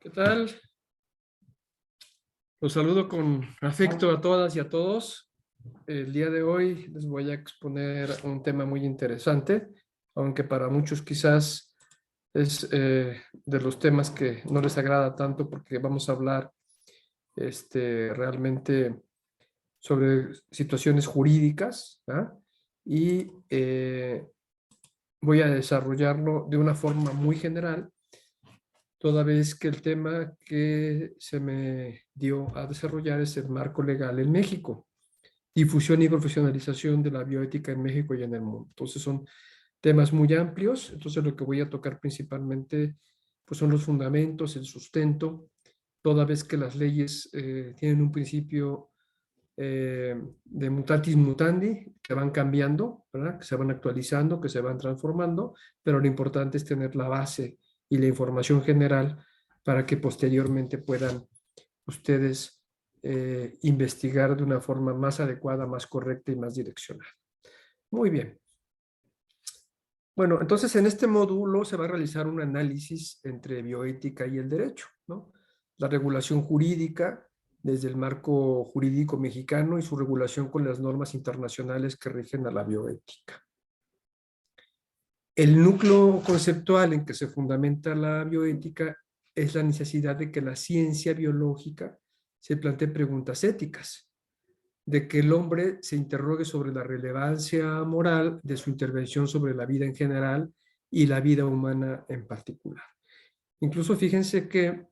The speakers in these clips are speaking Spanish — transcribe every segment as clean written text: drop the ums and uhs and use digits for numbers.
¿Qué tal? Los saludo con afecto a todas y a todos. El día de hoy les voy a exponer un tema muy interesante, aunque para muchos quizás es de los temas que no les agrada tanto porque vamos a hablar realmente sobre situaciones jurídicas, ¿ah? Y voy a desarrollarlo de una forma muy general, toda vez que el tema que se me dio a desarrollar es el marco legal en México, difusión y profesionalización de la bioética en México y en el mundo. Entonces son temas muy amplios, entonces lo que voy a tocar principalmente pues son los fundamentos, el sustento, toda vez que las leyes tienen un principio de mutatis mutandi, que van cambiando, ¿verdad? Que se van actualizando, que se van transformando, pero lo importante es tener la base y la información general para que posteriormente puedan ustedes investigar de una forma más adecuada, más correcta y más direccional. Muy bien. Bueno, entonces en este módulo se va a realizar un análisis entre bioética y el derecho, ¿no? La regulación jurídica desde el marco jurídico mexicano y su regulación con las normas internacionales que rigen a la bioética. El núcleo conceptual en que se fundamenta la bioética es la necesidad de que la ciencia biológica se plantee preguntas éticas, de que el hombre se interrogue sobre la relevancia moral de su intervención sobre la vida en general y la vida humana en particular. Incluso fíjense que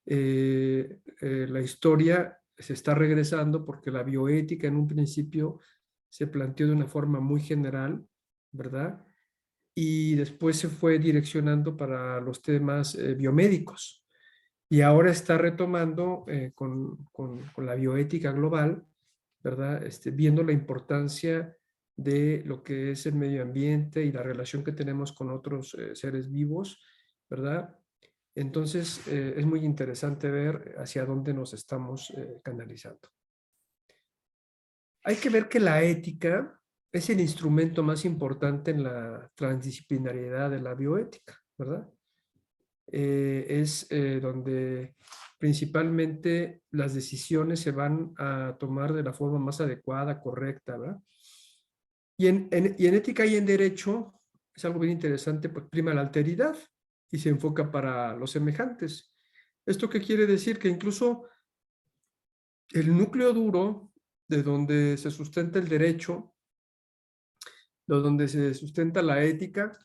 la historia se está regresando porque la bioética en un principio se planteó de una forma muy general, ¿verdad? Y después se fue direccionando para los temas biomédicos. Y ahora está retomando con la bioética global, ¿verdad? Viendo la importancia de lo que es el medio ambiente y la relación que tenemos con otros seres vivos, ¿verdad? Entonces, es muy interesante ver hacia dónde nos estamos canalizando. Hay que ver que la ética es el instrumento más importante en la transdisciplinariedad de la bioética, ¿verdad? Es donde principalmente las decisiones se van a tomar de la forma más adecuada, correcta, ¿verdad? Y en ética y en derecho es algo bien interesante, pues prima la alteridad y se enfoca para los semejantes. ¿Esto qué quiere decir? Que incluso el núcleo duro de donde se sustenta el derecho, de donde se sustenta la ética,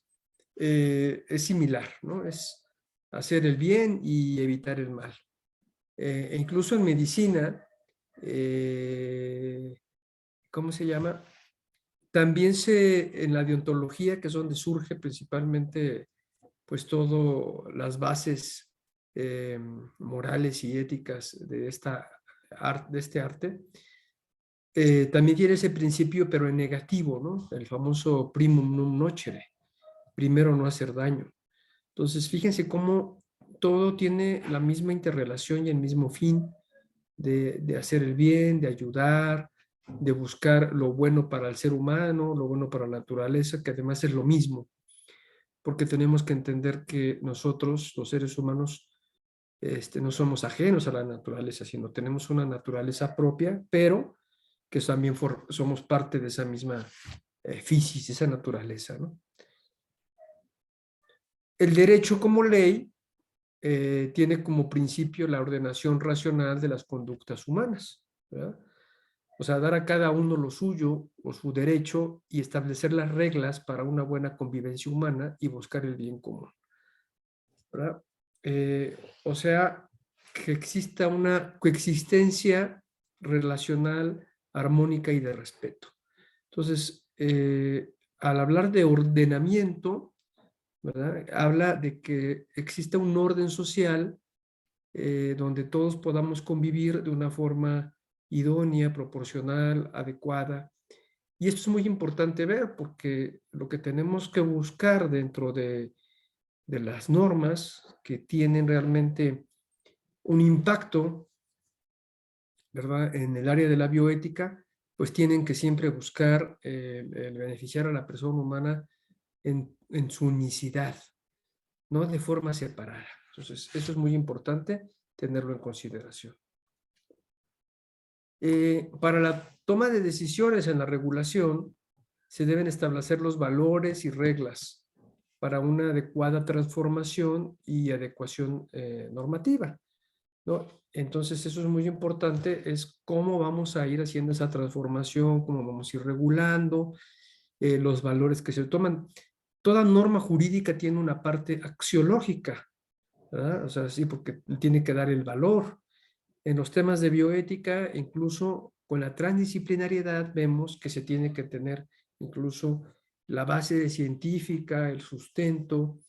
es similar, ¿no? Es hacer el bien y evitar el mal. E incluso en medicina, ¿cómo se llama? También en la deontología, que es donde surge principalmente, pues, todo las bases morales y éticas de este arte, también tiene ese principio, pero en negativo, ¿no? El famoso primum non nocere, primero no hacer daño. Entonces, fíjense cómo todo tiene la misma interrelación y el mismo fin de hacer el bien, de ayudar, de buscar lo bueno para el ser humano, lo bueno para la naturaleza, que además es lo mismo, porque tenemos que entender que nosotros, los seres humanos, no somos ajenos a la naturaleza, sino tenemos una naturaleza propia, pero que también somos parte de esa misma fisis, esa naturaleza, ¿no? El derecho como ley tiene como principio la ordenación racional de las conductas humanas, ¿verdad? O sea, dar a cada uno lo suyo o su derecho y establecer las reglas para una buena convivencia humana y buscar el bien común, ¿verdad? O sea, que exista una coexistencia relacional, armónica y de respeto. Entonces, al hablar de ordenamiento, ¿verdad? Habla de que exista un orden social donde todos podamos convivir de una forma idónea, proporcional, adecuada. Y esto es muy importante ver porque lo que tenemos que buscar dentro de las normas que tienen realmente un impacto, ¿verdad? En el área de la bioética, pues tienen que siempre buscar el beneficiar a la persona humana en su unicidad, no de forma separada. Entonces, eso es muy importante tenerlo en consideración. Para la toma de decisiones en la regulación, se deben establecer los valores y reglas para una adecuada transformación y adecuación normativa, ¿no? Entonces, eso es muy importante, es cómo vamos a ir haciendo esa transformación, cómo vamos a ir regulando, los valores que se toman. Toda norma jurídica tiene una parte axiológica, ¿verdad? O sea, sí, porque tiene que dar el valor. En los temas de bioética, incluso con la transdisciplinariedad, vemos que se tiene que tener incluso la base científica, el sustento,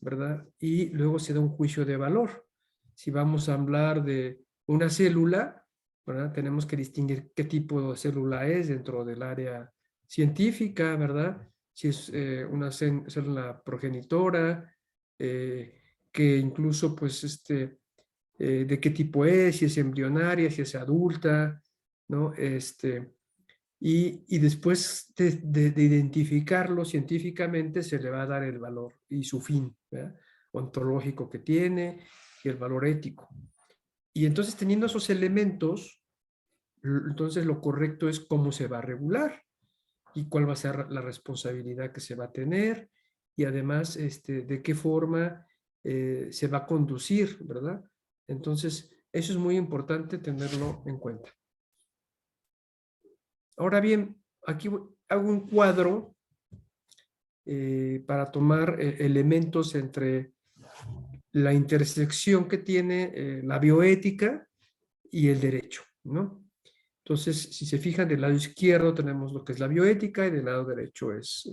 ¿verdad? Y luego se da un juicio de valor. Si vamos a hablar de una célula, ¿verdad? Tenemos que distinguir qué tipo de célula es dentro del área científica, ¿verdad? Si es una célula progenitora, que incluso, pues, de qué tipo es, si es embrionaria, si es adulta, ¿no? Y después de identificarlo científicamente se le va a dar el valor y su fin, ¿verdad? Ontológico que tiene y el valor ético. Y entonces, teniendo esos elementos, entonces lo correcto es cómo se va a regular y cuál va a ser la responsabilidad que se va a tener y además de qué forma se va a conducir, ¿verdad? Entonces, eso es muy importante tenerlo en cuenta. Ahora bien, aquí hago un cuadro para tomar elementos entre la intersección que tiene la bioética y el derecho, ¿no? Entonces, si se fijan, del lado izquierdo tenemos lo que es la bioética y del lado derecho es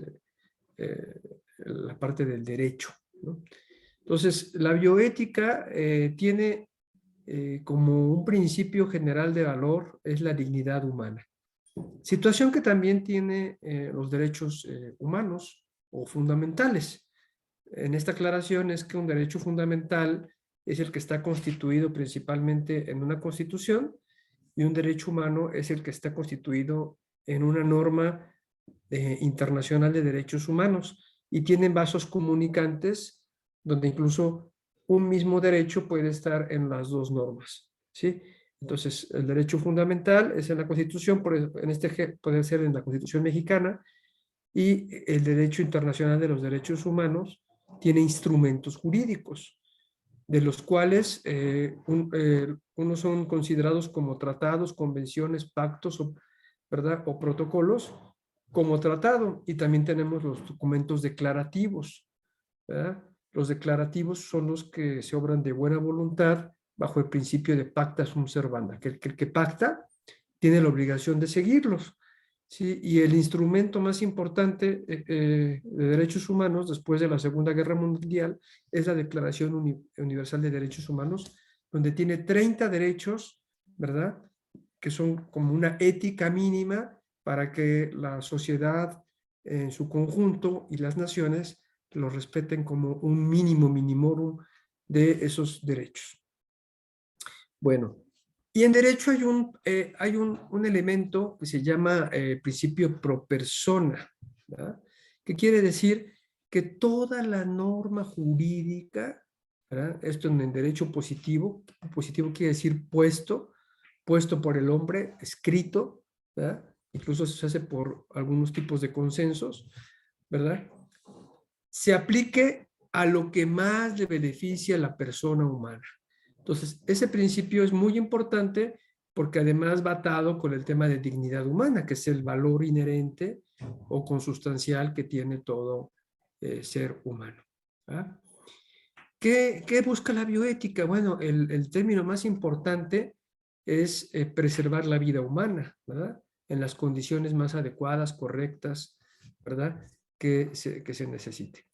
la parte del derecho, ¿no? Entonces, la bioética tiene como un principio general de valor es la dignidad humana. Situación que también tiene los derechos humanos o fundamentales. En esta aclaración es que un derecho fundamental es el que está constituido principalmente en una constitución y un derecho humano es el que está constituido en una norma internacional de derechos humanos y tienen vasos comunicantes donde incluso un mismo derecho puede estar en las dos normas, ¿sí? Entonces, el derecho fundamental es en la Constitución, en este puede ser en la Constitución mexicana, y el derecho internacional de los derechos humanos tiene instrumentos jurídicos, de los cuales unos son considerados como tratados, convenciones, pactos, ¿verdad? O protocolos como tratado, y también tenemos los documentos declarativos, ¿verdad? Los declarativos son los que se obran de buena voluntad bajo el principio de pacta sunt servanda, que el que pacta tiene la obligación de seguirlos, ¿sí? Y el instrumento más importante de derechos humanos después de la Segunda Guerra Mundial es la Declaración Universal de Derechos Humanos, donde tiene 30 derechos, ¿verdad? Que son como una ética mínima para que la sociedad en su conjunto y las naciones lo respeten como un mínimo minimorum de esos derechos. Bueno, y en derecho hay un elemento que se llama principio pro persona, ¿verdad? Que quiere decir que toda la norma jurídica, ¿verdad? Esto en el derecho positivo quiere decir puesto por el hombre, escrito, ¿verdad? Incluso se hace por algunos tipos de consensos, ¿verdad? Se aplique a lo que más le beneficia a la persona humana. Entonces, ese principio es muy importante porque además va atado con el tema de dignidad humana, que es el valor inherente o consustancial que tiene todo ser humano. ¿Ah? ¿Qué busca la bioética? Bueno, el término más importante es preservar la vida humana, ¿verdad? En las condiciones más adecuadas, correctas, ¿verdad? Que se necesite.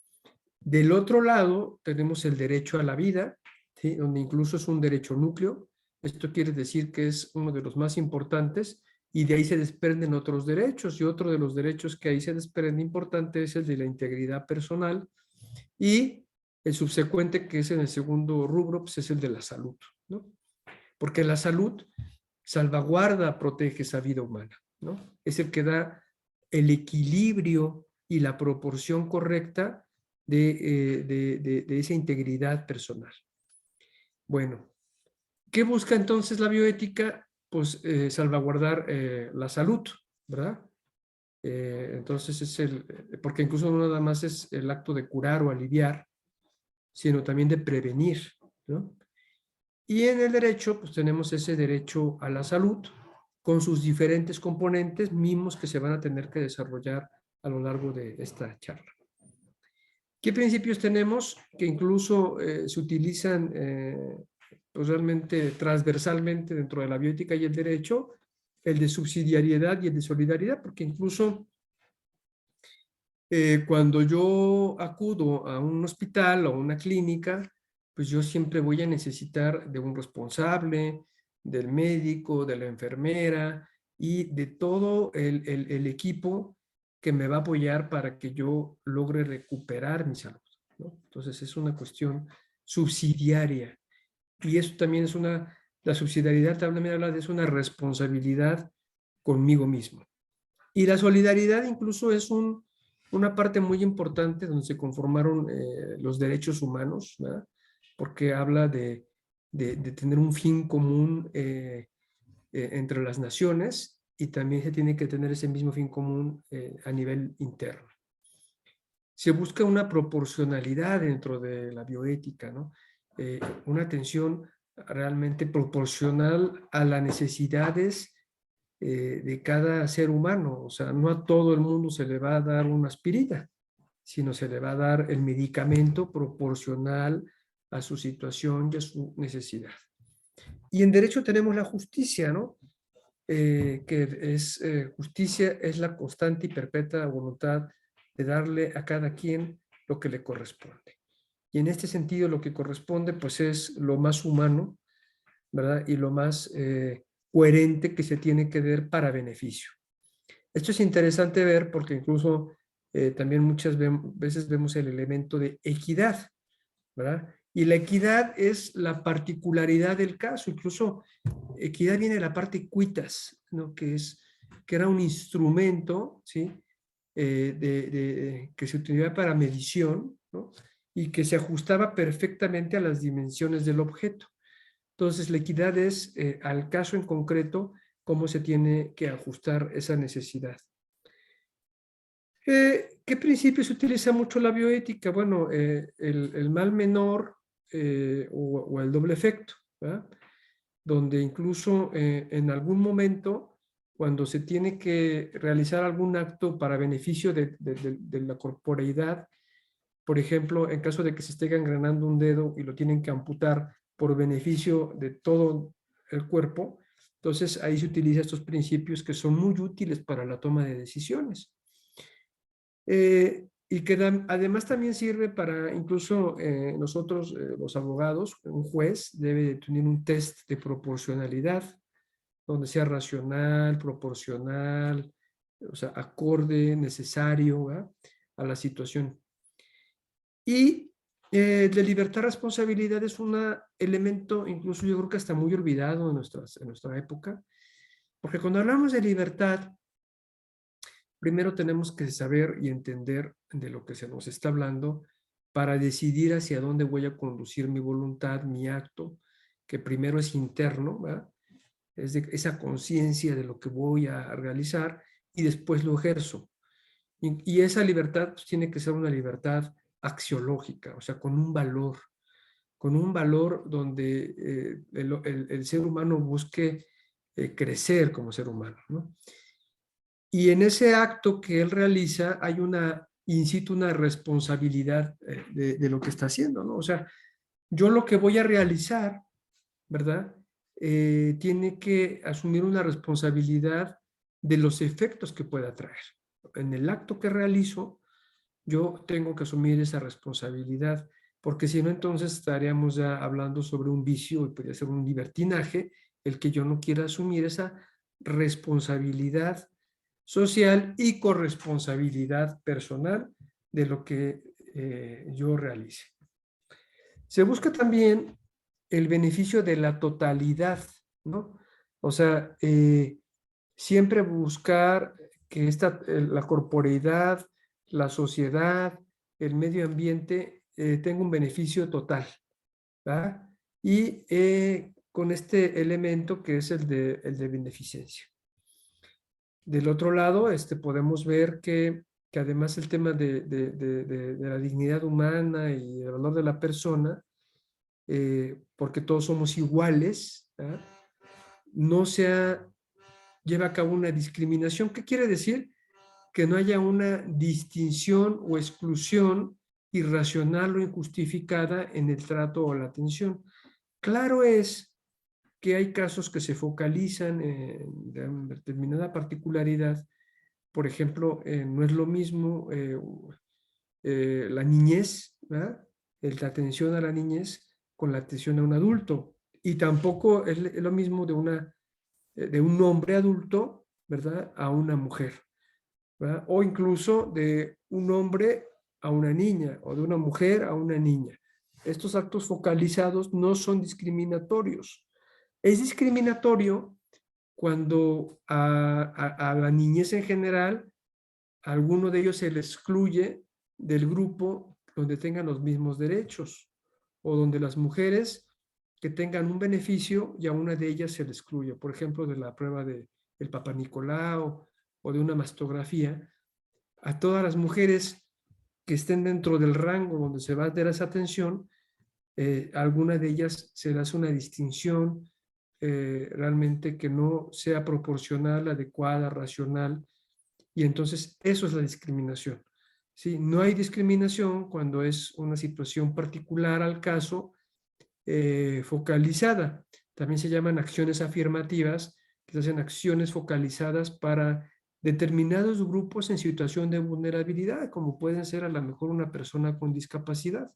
Del otro lado tenemos el derecho a la vida, ¿sí? Donde incluso es un derecho núcleo. Esto quiere decir que es uno de los más importantes y de ahí se desprenden otros derechos, y otro de los derechos que ahí se desprende importante es el de la integridad personal, y el subsecuente, que es en el segundo rubro, pues es el de la salud, ¿no? Porque la salud salvaguarda, protege esa vida humana, ¿no? Es el que da el equilibrio y la proporción correcta de esa integridad personal. Bueno, ¿qué busca entonces la bioética? Pues salvaguardar la salud, ¿verdad? Entonces porque incluso no nada más es el acto de curar o aliviar, sino también de prevenir, ¿no? Y en el derecho, pues tenemos ese derecho a la salud con sus diferentes componentes mismos que se van a tener que desarrollar a lo largo de esta charla. ¿Qué principios tenemos que incluso se utilizan pues realmente transversalmente dentro de la bioética y el derecho? El de subsidiariedad y el de solidaridad, porque incluso cuando yo acudo a un hospital o una clínica, pues yo siempre voy a necesitar de un responsable, del médico, de la enfermera y de todo el equipo que me va a apoyar para que yo logre recuperar mi salud, ¿no? Entonces es una cuestión subsidiaria y eso también es la subsidiariedad también habla de es una responsabilidad conmigo mismo. Y la solidaridad incluso es una parte muy importante donde se conformaron los derechos humanos, ¿verdad? Porque habla de tener un fin común entre las naciones y también se tiene que tener ese mismo fin común a nivel interno. Se busca una proporcionalidad dentro de la bioética, ¿no? Una atención realmente proporcional a las necesidades de cada ser humano. O sea, no a todo el mundo se le va a dar una aspirina, sino se le va a dar el medicamento proporcional a su situación y a su necesidad. Y en derecho tenemos la justicia, ¿no? Que es justicia es la constante y perpetua voluntad de darle a cada quien lo que le corresponde. Y en este sentido lo que corresponde pues es lo más humano, ¿verdad? Y lo más coherente que se tiene que ver para beneficio. Esto es interesante ver porque incluso también muchas veces vemos el elemento de equidad, ¿verdad? Y la equidad es la particularidad del caso. Incluso equidad viene de la parte quitas, ¿no? Que era un instrumento, ¿sí? Que se utilizaba para medición, ¿no? Y que se ajustaba perfectamente a las dimensiones del objeto. Entonces, la equidad es al caso en concreto cómo se tiene que ajustar esa necesidad. ¿Qué principio se utiliza mucho la bioética? Bueno, el mal menor o el doble efecto, ¿verdad? Donde incluso en algún momento, cuando se tiene que realizar algún acto para beneficio de la corporeidad, por ejemplo, en caso de que se esté gangrenando un dedo y lo tienen que amputar por beneficio de todo el cuerpo, entonces ahí se utilizan estos principios que son muy útiles para la toma de decisiones. Y que además también sirve para incluso nosotros, los abogados, un juez debe de tener un test de proporcionalidad, donde sea racional, proporcional, o sea, acorde, necesario, ¿verdad? A la situación. Y de libertad responsabilidad es un elemento, incluso yo creo que está muy olvidado en nuestra época, porque cuando hablamos de libertad, primero tenemos que saber y entender de lo que se nos está hablando para decidir hacia dónde voy a conducir mi voluntad, mi acto, que primero es interno, ¿verdad? Es de esa conciencia de lo que voy a realizar y después lo ejerzo. Y esa libertad pues, tiene que ser una libertad axiológica, o sea, con un valor donde el ser humano busque crecer como ser humano, ¿no? Y en ese acto que él realiza hay incita una responsabilidad de lo que está haciendo, ¿no? O sea, yo lo que voy a realizar, ¿verdad? Tiene que asumir una responsabilidad de los efectos que pueda traer. En el acto que realizo, yo tengo que asumir esa responsabilidad, porque si no, entonces estaríamos ya hablando sobre un vicio y podría ser un libertinaje el que yo no quiera asumir esa responsabilidad social y corresponsabilidad personal de lo que yo realice. Se busca también el beneficio de la totalidad, ¿no? O sea, siempre buscar que la corporeidad, la sociedad, el medio ambiente tenga un beneficio total, ¿verdad? y con este elemento que es el de beneficencia. Del otro lado, podemos ver que además el tema de la dignidad humana y el valor de la persona, porque todos somos iguales, ¿verdad? No lleva a cabo una discriminación. ¿Qué quiere decir? Que no haya una distinción o exclusión irracional o injustificada en el trato o la atención. Claro es que hay casos que se focalizan en determinada particularidad. Por ejemplo, no es lo mismo la niñez, ¿verdad? La atención a la niñez con la atención a un adulto. Y tampoco es lo mismo de un hombre adulto, ¿verdad? A una mujer, ¿verdad? O incluso de un hombre a una niña o de una mujer a una niña. Estos actos focalizados no son discriminatorios. Es discriminatorio cuando a la niñez en general, a alguno de ellos se le excluye del grupo donde tengan los mismos derechos o donde las mujeres que tengan un beneficio y a una de ellas se le excluye. Por ejemplo, de la prueba del Papá Nicolau o de una mastografía. A todas las mujeres que estén dentro del rango donde se va a dar esa atención, alguna de ellas se le hace una distinción realmente que no sea proporcional, adecuada, racional, y entonces eso es la discriminación. ¿Sí? No hay discriminación cuando es una situación particular al caso, focalizada. También se llaman acciones afirmativas, que se hacen acciones focalizadas para determinados grupos en situación de vulnerabilidad, como pueden ser a lo mejor una persona con discapacidad,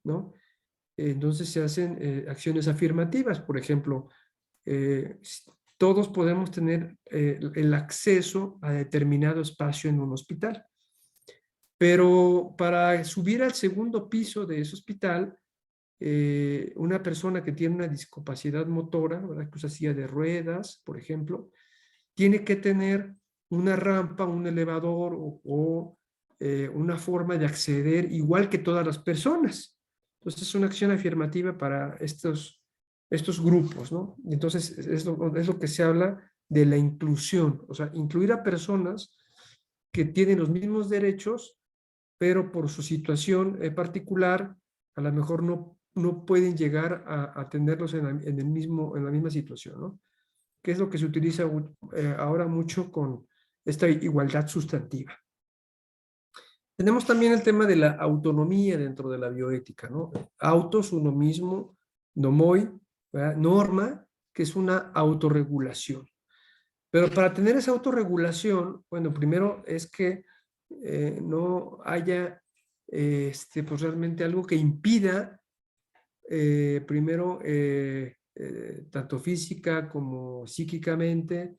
¿no? Entonces se hacen acciones afirmativas, por ejemplo, eh, todos podemos tener el acceso a determinado espacio en un hospital, pero para subir al segundo piso de ese hospital, una persona que tiene una discapacidad motora, ¿verdad? Que usa silla de ruedas, por ejemplo, tiene que tener una rampa, un elevador o una forma de acceder igual que todas las personas. Entonces es una acción afirmativa para estos grupos, ¿no? Entonces es lo que se habla de la inclusión, o sea, incluir a personas que tienen los mismos derechos, pero por su situación particular, a lo mejor no pueden llegar a tenerlos en la misma situación, ¿no? Que es lo que se utiliza ahora mucho con esta igualdad sustantiva. Tenemos también el tema de la autonomía dentro de la bioética, ¿no? Autos, uno mismo, nomoi, ¿verdad? Norma, que es una autorregulación. Pero para tener esa autorregulación, bueno, primero es que no haya pues realmente algo que impida primero tanto física como psíquicamente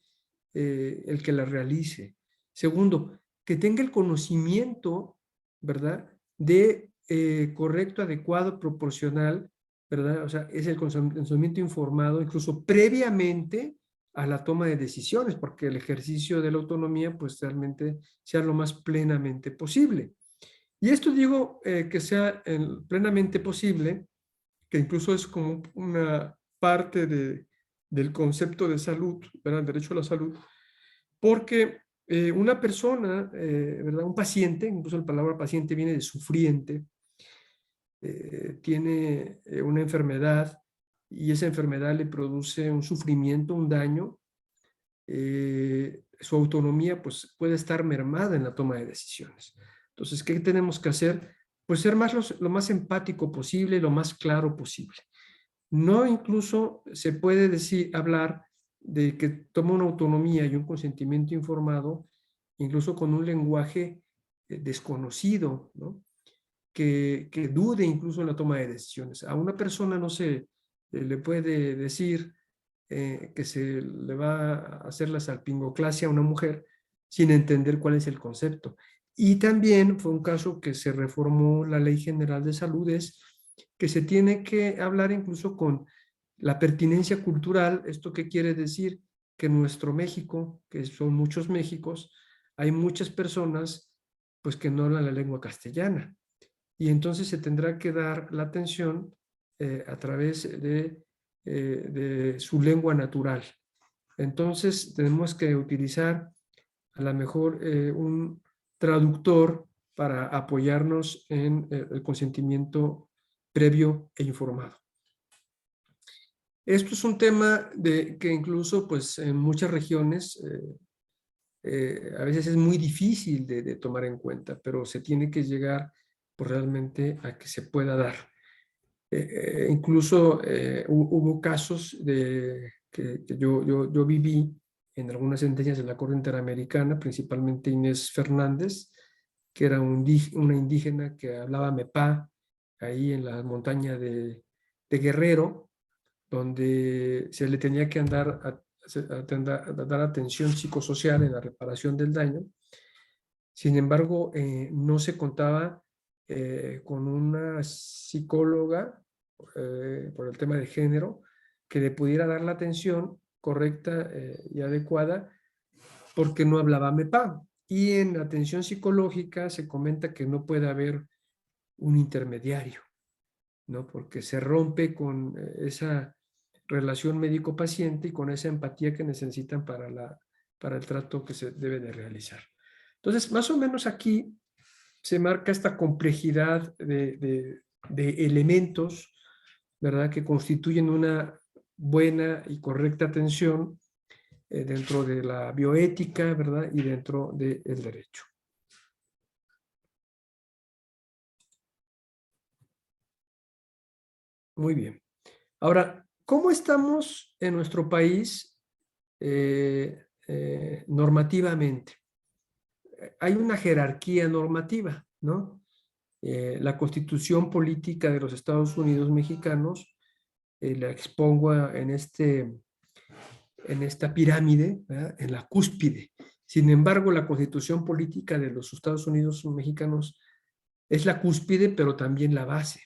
el que la realice. Segundo, que tenga el conocimiento, ¿verdad? De correcto, adecuado, proporcional, ¿verdad? O sea, es el conocimiento informado, incluso previamente a la toma de decisiones, porque el ejercicio de la autonomía, pues realmente sea lo más plenamente posible. Y esto digo que sea plenamente posible, que incluso es como una parte del concepto de salud, ¿verdad? El derecho a la salud, porque una persona, ¿verdad? Un paciente, incluso la palabra paciente viene de sufriente, tiene una enfermedad y esa enfermedad le produce un sufrimiento, un daño, su autonomía pues puede estar mermada en la toma de decisiones. Entonces, ¿qué tenemos que hacer? Pues ser lo más empático posible, lo más claro posible. No incluso se puede hablar de que toma una autonomía y un consentimiento informado, incluso con un lenguaje desconocido, ¿no? Que dude incluso en la toma de decisiones. A una persona no se le puede decir que se le va a hacer la salpingoclasia a una mujer sin entender cuál es el concepto. Y también fue un caso que se reformó la Ley General de Salud, es que se tiene que hablar incluso con la pertinencia cultural. ¿Esto qué quiere decir? Que en nuestro México, que son muchos Méxicos, hay muchas personas pues que no hablan la lengua castellana. Y entonces se tendrá que dar la atención a través de su lengua natural. Entonces tenemos que utilizar a lo mejor un traductor para apoyarnos en el consentimiento previo e informado. Esto es un tema que incluso pues, en muchas regiones a veces es muy difícil de tomar en cuenta, pero se tiene que llegar pues, realmente a que se pueda dar. Incluso hubo casos que yo viví en algunas sentencias de la Corte Interamericana, principalmente Inés Fernández, que era una indígena que hablaba mepá, ahí en la montaña de Guerrero, donde se le tenía que dar atención psicosocial en la reparación del daño. Sin embargo, no se contaba con una psicóloga por el tema de género que le pudiera dar la atención correcta y adecuada porque no hablaba MEPA. Y en atención psicológica se comenta que no puede haber un intermediario, ¿no? Porque se rompe con esa relación médico-paciente y con esa empatía que necesitan para el trato que se debe de realizar. Entonces, más o menos aquí se marca esta complejidad de elementos, ¿verdad?, que constituyen una buena y correcta atención dentro de la bioética, ¿verdad?, y dentro del derecho. Muy bien. Ahora, ¿cómo estamos en nuestro país normativamente? Hay una jerarquía normativa, ¿no? La Constitución Política de los Estados Unidos Mexicanos, la expongo en esta pirámide, ¿verdad?, en la cúspide. Sin embargo, la Constitución Política de los Estados Unidos Mexicanos es la cúspide, pero también la base,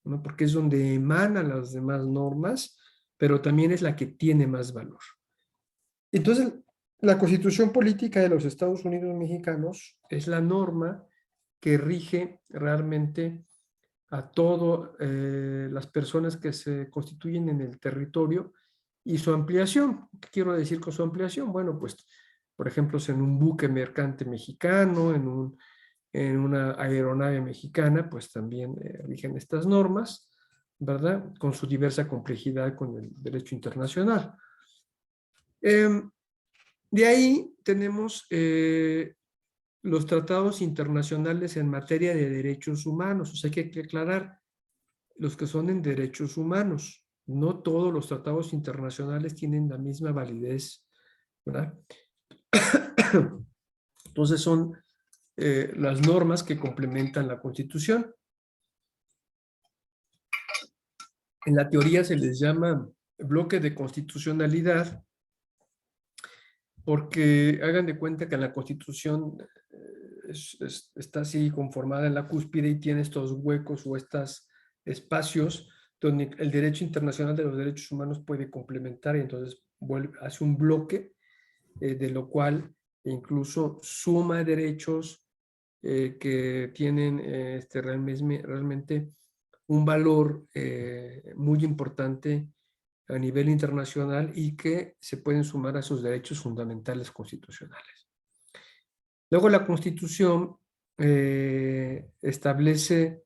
¿no? Porque es donde emanan las demás normas, pero también es la que tiene más valor. Entonces, la Constitución Política de los Estados Unidos Mexicanos es la norma que rige realmente a todas las personas que se constituyen en el territorio y su ampliación. ¿Qué quiero decir con su ampliación? Bueno, pues, por ejemplo, en un buque mercante mexicano, en una aeronave mexicana, pues también rigen estas normas, ¿verdad? Con su diversa complejidad con el derecho internacional. De ahí tenemos los tratados internacionales en materia de derechos humanos. O sea, hay que aclarar los que son en derechos humanos. No todos los tratados internacionales tienen la misma validez, ¿verdad? Entonces son las normas que complementan la Constitución. En la teoría se les llama bloque de constitucionalidad porque hagan de cuenta que la Constitución está así conformada en la cúspide y tiene estos huecos o estos espacios donde el derecho internacional de los derechos humanos puede complementar y entonces hace un bloque de lo cual incluso suma derechos que tienen realmente un valor muy importante a nivel internacional y que se pueden sumar a sus derechos fundamentales constitucionales. Luego la Constitución establece,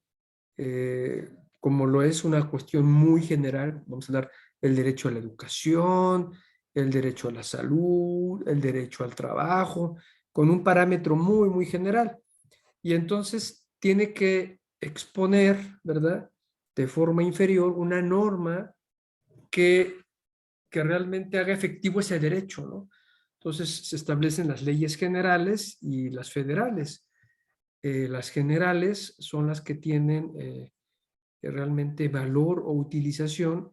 como lo es una cuestión muy general, vamos a hablar el derecho a la educación, el derecho a la salud, el derecho al trabajo, con un parámetro muy, muy general. Y entonces tiene que exponer, ¿verdad?, de forma inferior una norma que realmente haga efectivo ese derecho, ¿no? Entonces se establecen las leyes generales y las federales. Las generales son las que tienen realmente valor o utilización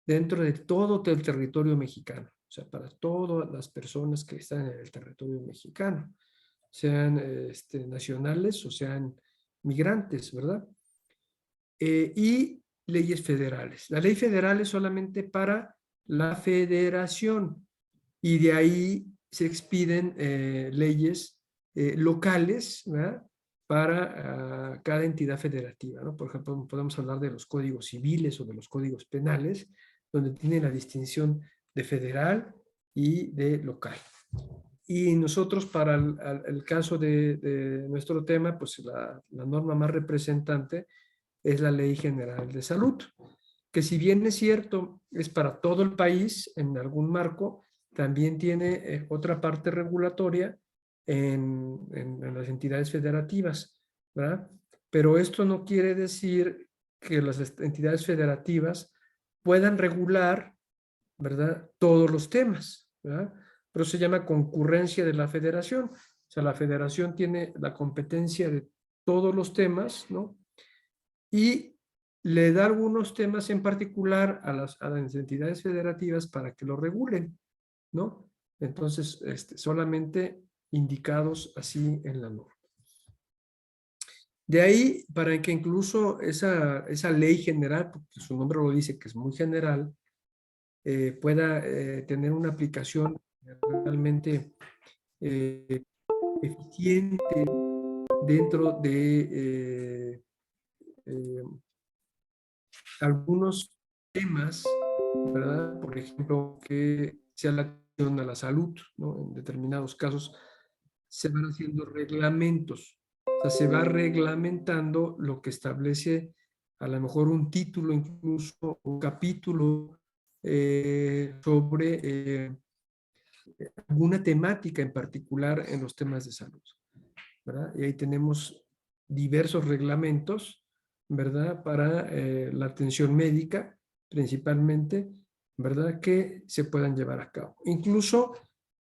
dentro de todo el territorio mexicano, o sea, para todas las personas que están en el territorio mexicano, sean nacionales o sean migrantes, ¿verdad? Y leyes federales. La ley federal es solamente para la federación y de ahí se expiden leyes locales, ¿verdad?, para cada entidad federativa, ¿no? Por ejemplo, podemos hablar de los códigos civiles o de los códigos penales, donde tienen la distinción de federal y de local. Y nosotros, para el caso de nuestro tema, pues la norma más representante es la Ley General de Salud, que si bien es cierto, es para todo el país en algún marco, también tiene otra parte regulatoria en las entidades federativas, ¿verdad? Pero esto no quiere decir que las entidades federativas puedan regular, ¿verdad?, todos los temas, ¿verdad? Pero se llama concurrencia de la federación. O sea, la federación tiene la competencia de todos los temas, ¿no? Y le da algunos temas en particular a las entidades federativas para que lo regulen, ¿no? Entonces, solamente indicados así en la norma. De ahí, para que incluso esa ley general, porque su nombre lo dice que es muy general, pueda tener una aplicación realmente eficiente dentro de algunos temas, ¿verdad? Por ejemplo, que sea la acción a la salud, ¿no? En determinados casos se van haciendo reglamentos, o sea, se va reglamentando lo que establece a lo mejor un título, incluso un capítulo sobre alguna temática en particular en los temas de salud, ¿verdad? Y ahí tenemos diversos reglamentos, ¿verdad? Para la atención médica, principalmente, ¿verdad? Que se puedan llevar a cabo. Incluso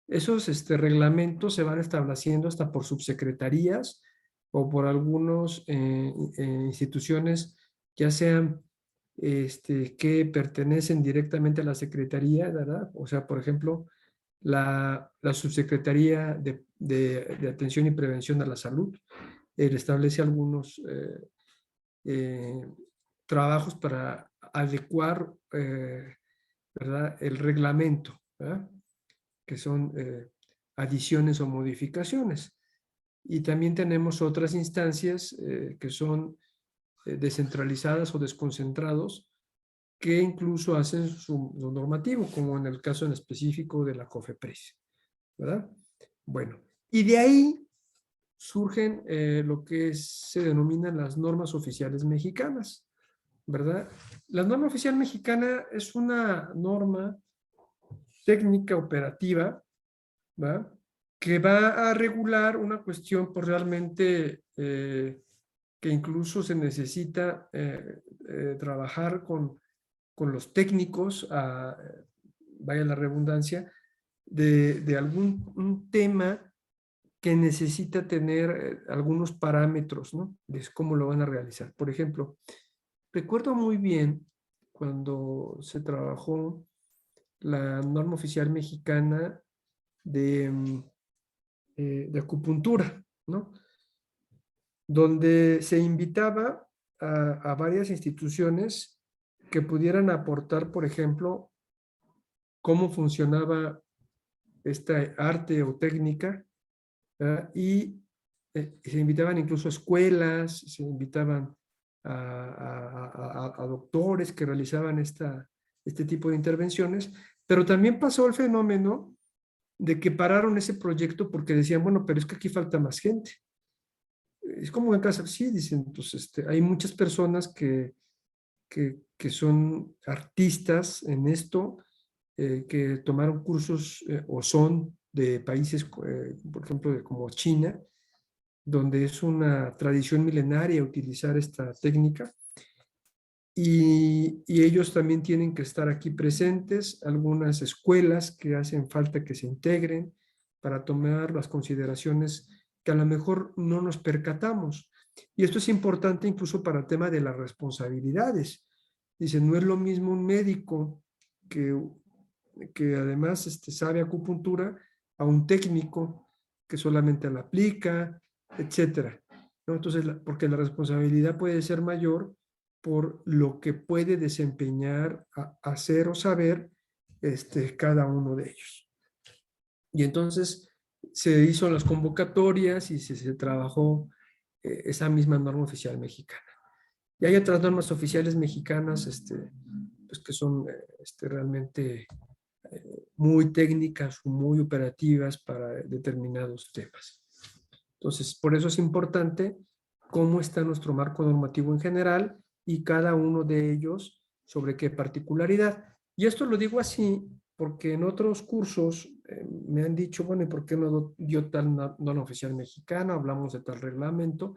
esos reglamentos se van estableciendo hasta por subsecretarías o por algunas instituciones, ya sean que pertenecen directamente a la Secretaría, ¿verdad? O sea, por ejemplo, la Subsecretaría de Atención y Prevención a la Salud establece algunos trabajos para adecuar ¿verdad?, el reglamento, ¿verdad?, que son adiciones o modificaciones. Y también tenemos otras instancias que son descentralizadas o desconcentrados, que incluso hacen su normativo, como en el caso en específico de la COFEPRIS, ¿verdad? Bueno, y de ahí surgen lo que se denominan las normas oficiales mexicanas, ¿verdad? La norma oficial mexicana es una norma técnica operativa, ¿verdad?, que va a regular una cuestión por realmente que incluso se necesita trabajar con los técnicos, vaya la redundancia, de algún un tema que necesita tener algunos parámetros, ¿no? De cómo lo van a realizar. Por ejemplo, recuerdo muy bien cuando se trabajó la norma oficial mexicana de acupuntura, ¿no? Donde se invitaba a varias instituciones que pudieran aportar, por ejemplo, cómo funcionaba esta arte o técnica, ¿verdad? Y se invitaban incluso a escuelas, se invitaban a doctores que realizaban este tipo de intervenciones, pero también pasó el fenómeno de que pararon ese proyecto porque decían, bueno, pero es que aquí falta más gente. Es como en casa, sí, dicen, pues hay muchas personas que son artistas en esto, que tomaron cursos o son de países, por ejemplo, como China, donde es una tradición milenaria utilizar esta técnica. Y ellos también tienen que estar aquí presentes, algunas escuelas que hacen falta que se integren para tomar las consideraciones que a lo mejor no nos percatamos. Y esto es importante incluso para el tema de las responsabilidades. Dice, no es lo mismo un médico que además sabe acupuntura a un técnico que solamente la aplica, etcétera, ¿no? Entonces, porque la responsabilidad puede ser mayor por lo que puede desempeñar, hacer o saber cada uno de ellos. Y entonces se hizo las convocatorias y se trabajó esa misma norma oficial mexicana. Y hay otras normas oficiales mexicanas pues que son realmente muy técnicas o muy operativas para determinados temas. Entonces, por eso es importante cómo está nuestro marco normativo en general y cada uno de ellos sobre qué particularidad. Y esto lo digo así porque en otros cursos me han dicho, bueno, ¿y por qué no dio tal norma oficial mexicana? Hablamos de tal reglamento,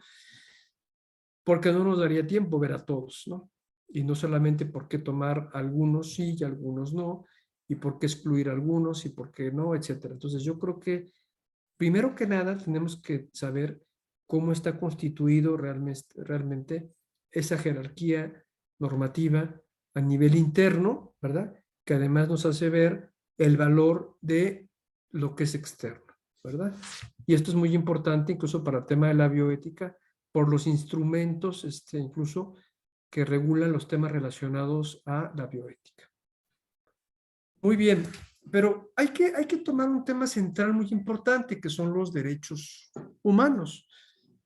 porque no nos daría tiempo ver a todos, ¿no? Y no solamente por qué tomar algunos sí y algunos no, y por qué excluir algunos y por qué no, etcétera. Entonces yo creo que primero que nada tenemos que saber cómo está constituido realmente esa jerarquía normativa a nivel interno, ¿verdad? Que además nos hace ver el valor de lo que es externo, ¿verdad? Y esto es muy importante incluso para el tema de la bioética, por los instrumentos incluso que regulan los temas relacionados a la bioética. Muy bien, pero hay que tomar un tema central muy importante, que son los derechos humanos.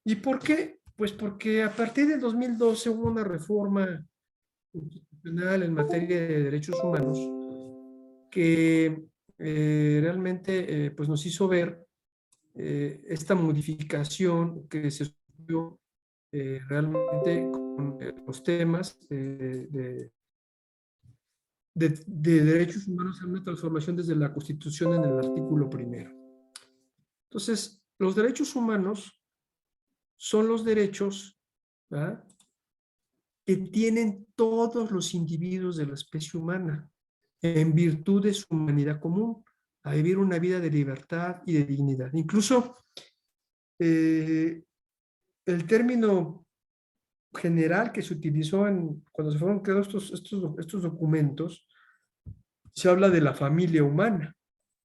¿Y por qué? Pues porque a partir del 2012 hubo una reforma constitucional en materia de derechos humanos que realmente pues nos hizo ver esta modificación que se estudió realmente con los temas de derechos humanos en una transformación desde la Constitución en el artículo primero. Entonces, los derechos humanos son los derechos, ¿verdad?, que tienen todos los individuos de la especie humana en virtud de su humanidad común, a vivir una vida de libertad y de dignidad. Incluso el término general que se utilizó cuando se fueron creados estos documentos, se habla de la familia humana,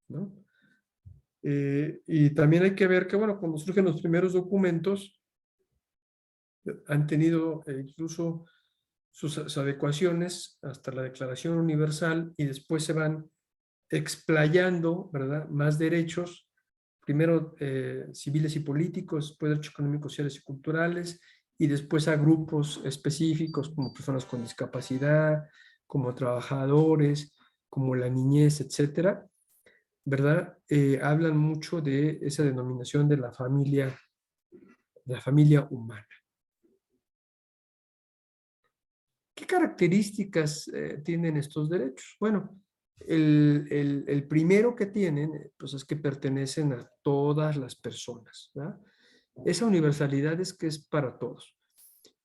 ¿no? Y también hay que ver que, bueno, cuando surgen los primeros documentos, han tenido incluso sus adecuaciones hasta la Declaración Universal y después se van explayando, ¿verdad?, más derechos, primero civiles y políticos, después derechos económicos, sociales y culturales, y después a grupos específicos como personas con discapacidad, como trabajadores, como la niñez, etcétera, ¿verdad? Hablan mucho de esa denominación de la familia humana. ¿Qué características tienen estos derechos? Bueno, el primero que tienen, pues es que pertenecen a todas las personas, ¿verdad? Esa universalidad es que es para todos.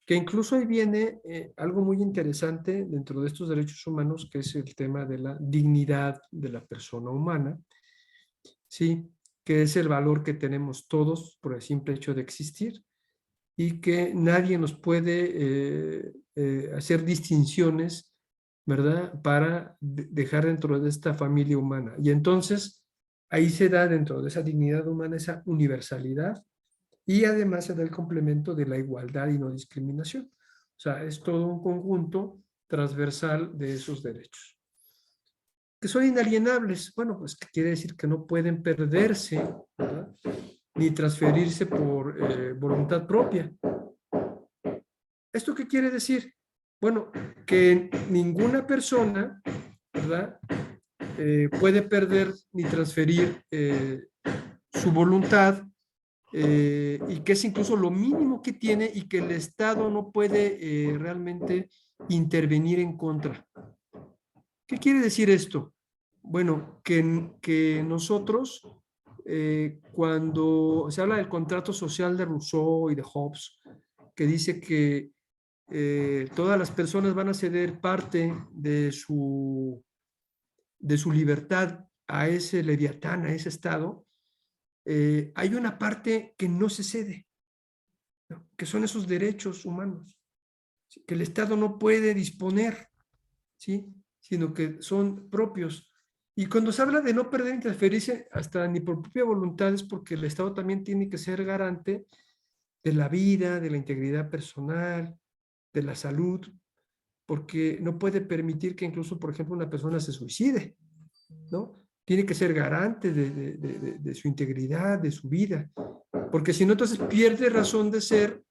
Que incluso ahí viene algo muy interesante dentro de estos derechos humanos, que es el tema de la dignidad de la persona humana, ¿sí? Que es el valor que tenemos todos por el simple hecho de existir y que nadie nos puede hacer distinciones, ¿verdad?, para dejar dentro de esta familia humana. Y entonces ahí se da dentro de esa dignidad humana esa universalidad y además se da el complemento de la igualdad y no discriminación. O sea, es todo un conjunto transversal de esos derechos. Que son inalienables. Bueno, pues que quiere decir que no pueden perderse, ¿verdad?, ni transferirse por voluntad propia. ¿Esto qué quiere decir? Bueno, que ninguna persona, ¿verdad?, puede perder ni transferir su voluntad y que es incluso lo mínimo que tiene y que el Estado no puede realmente intervenir en contra. ¿Qué quiere decir esto? Bueno, que nosotros, cuando se habla del contrato social de Rousseau y de Hobbes, que dice que todas las personas van a ceder parte de su libertad a ese leviatán, a ese Estado, hay una parte que no se cede, ¿no?, que son esos derechos humanos, ¿sí?, que el Estado no puede disponer, ¿sí?, sino que son propios. Y cuando se habla de no perder ni transferirse hasta ni por propia voluntad, es porque el Estado también tiene que ser garante de la vida, de la integridad personal, de la salud, porque no puede permitir que incluso, por ejemplo, una persona se suicide, ¿no? Tiene que ser garante de su integridad, de su vida, porque si no, entonces pierde razón de ser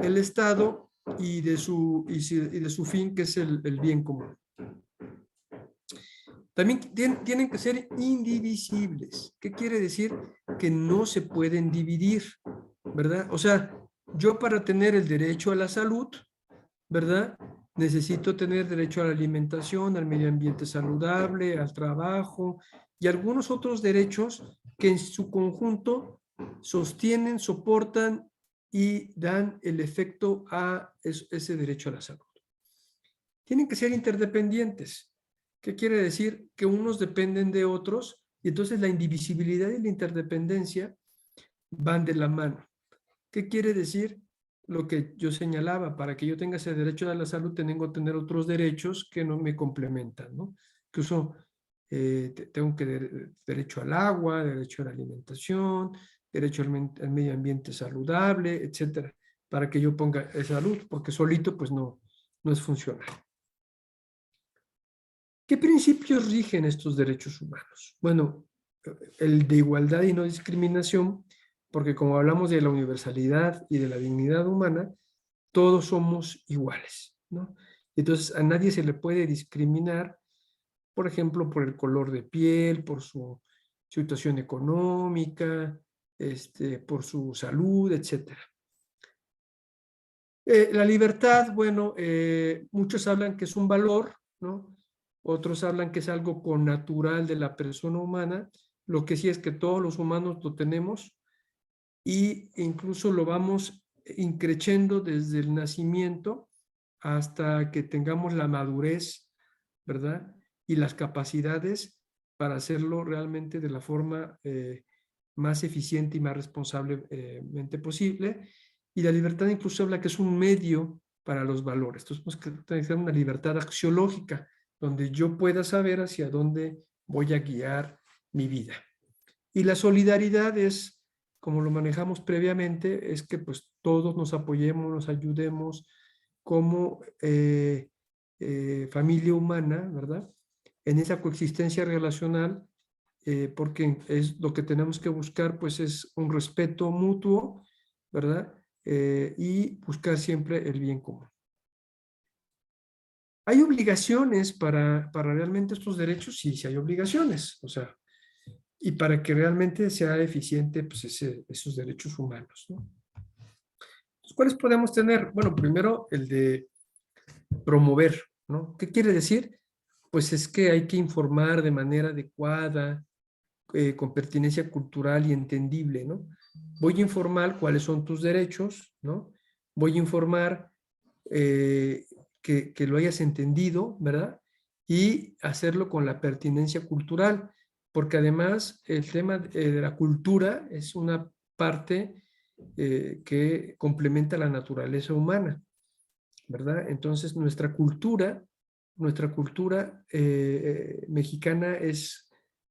el Estado y de su fin, que es el bien común. También tienen que ser indivisibles. ¿Qué quiere decir? Que no se pueden dividir, ¿verdad? O sea, yo para tener el derecho a la salud, ¿verdad? Necesito tener derecho a la alimentación, al medio ambiente saludable, al trabajo y algunos otros derechos que en su conjunto sostienen, soportan y dan el efecto a ese derecho a la salud. Tienen que ser interdependientes. ¿Qué quiere decir? Que unos dependen de otros y entonces la indivisibilidad y la interdependencia van de la mano. ¿Qué quiere decir? Lo que yo señalaba, para que yo tenga ese derecho a la salud, tengo que tener otros derechos que no me complementan, ¿no? Incluso tengo que derecho al agua, derecho a la alimentación, derecho al medio ambiente saludable, etcétera, para que yo ponga salud, porque solito pues no es funcional. ¿Qué principios rigen estos derechos humanos? Bueno, el de igualdad y no discriminación, porque como hablamos de la universalidad y de la dignidad humana, todos somos iguales, ¿no? Entonces, a nadie se le puede discriminar, por ejemplo, por el color de piel, por su situación económica, por su salud, etcétera. La libertad, bueno, muchos hablan que es un valor, ¿no? Otros hablan que es algo connatural de la persona humana. Lo que sí es que todos los humanos lo tenemos y incluso lo vamos increciendo desde el nacimiento hasta que tengamos la madurez, ¿verdad? Y las capacidades para hacerlo realmente de la forma más eficiente y más responsablemente posible. Y la libertad incluso habla que es un medio para los valores. Entonces, tenemos que tener una libertad axiológica, donde yo pueda saber hacia dónde voy a guiar mi vida. Y la solidaridad es, como lo manejamos previamente, es que pues todos nos apoyemos, nos ayudemos como familia humana, ¿verdad? En esa coexistencia relacional, porque es lo que tenemos que buscar, pues es un respeto mutuo, ¿verdad? Y buscar siempre el bien común. ¿Hay obligaciones para realmente estos derechos? Sí, sí hay obligaciones, o sea, y para que realmente sea eficiente pues esos derechos humanos, ¿no? ¿Cuáles podemos tener? Bueno, primero el de promover, ¿no? ¿Qué quiere decir? Pues es que hay que informar de manera adecuada, con pertinencia cultural y entendible, ¿no? Voy a informar cuáles son tus derechos, ¿no? Voy a informar que lo hayas entendido, ¿verdad? Y hacerlo con la pertinencia cultural, porque además el tema de la cultura es una parte que complementa la naturaleza humana, ¿verdad? Entonces nuestra cultura mexicana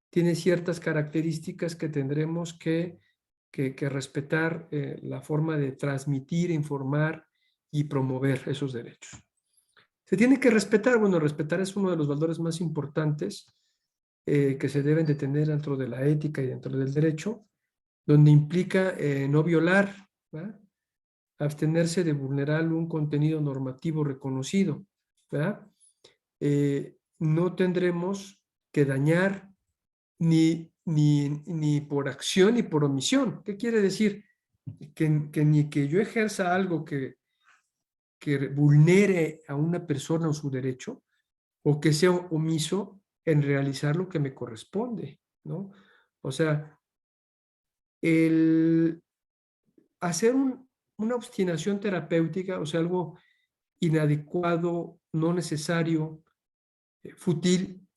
tiene ciertas características que tendremos que respetar la forma de transmitir, informar y promover esos derechos. Se tiene que respetar, bueno, respetar es uno de los valores más importantes que se deben de tener dentro de la ética y dentro del derecho, donde implica no violar, ¿verdad? Abstenerse de vulnerar un contenido normativo reconocido, ¿verdad? No tendremos que dañar ni por acción ni por omisión. ¿Qué quiere decir? Que ni que yo ejerza algo que vulnere a una persona o su derecho, o que sea omiso en realizar lo que me corresponde, ¿no? O sea, el hacer una obstinación terapéutica, o sea, algo inadecuado, no necesario, fútil,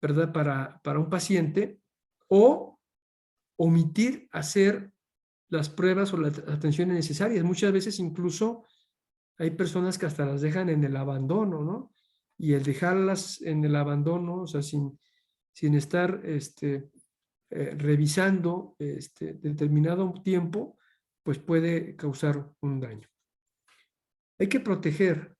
¿verdad? Para un paciente, o omitir hacer las pruebas o las atenciones necesarias. Muchas veces incluso hay personas que hasta las dejan en el abandono, ¿no? Y el dejarlas en el abandono, o sea, sin estar revisando determinado tiempo, pues puede causar un daño. Hay que proteger,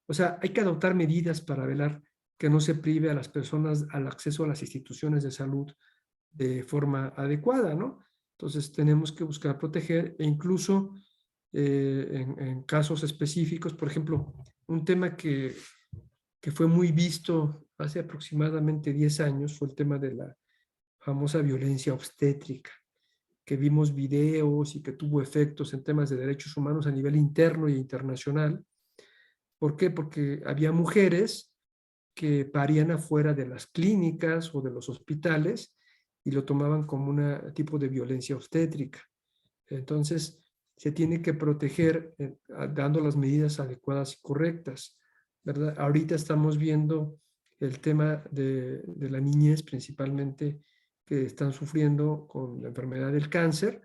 o sea, hay que adoptar medidas para velar que no se prive a las personas al acceso a las instituciones de salud de forma adecuada, ¿no? Entonces tenemos que buscar proteger e incluso en casos específicos. Por ejemplo, un tema que fue muy visto hace aproximadamente 10 años fue el tema de la famosa violencia obstétrica, que vimos videos y que tuvo efectos en temas de derechos humanos a nivel interno e internacional. ¿Por qué? Porque había mujeres que parían afuera de las clínicas o de los hospitales y lo tomaban como un tipo de violencia obstétrica. Entonces, se tiene que proteger dando las medidas adecuadas y correctas, ¿verdad? Ahorita estamos viendo el tema de la niñez, principalmente, que están sufriendo con la enfermedad del cáncer,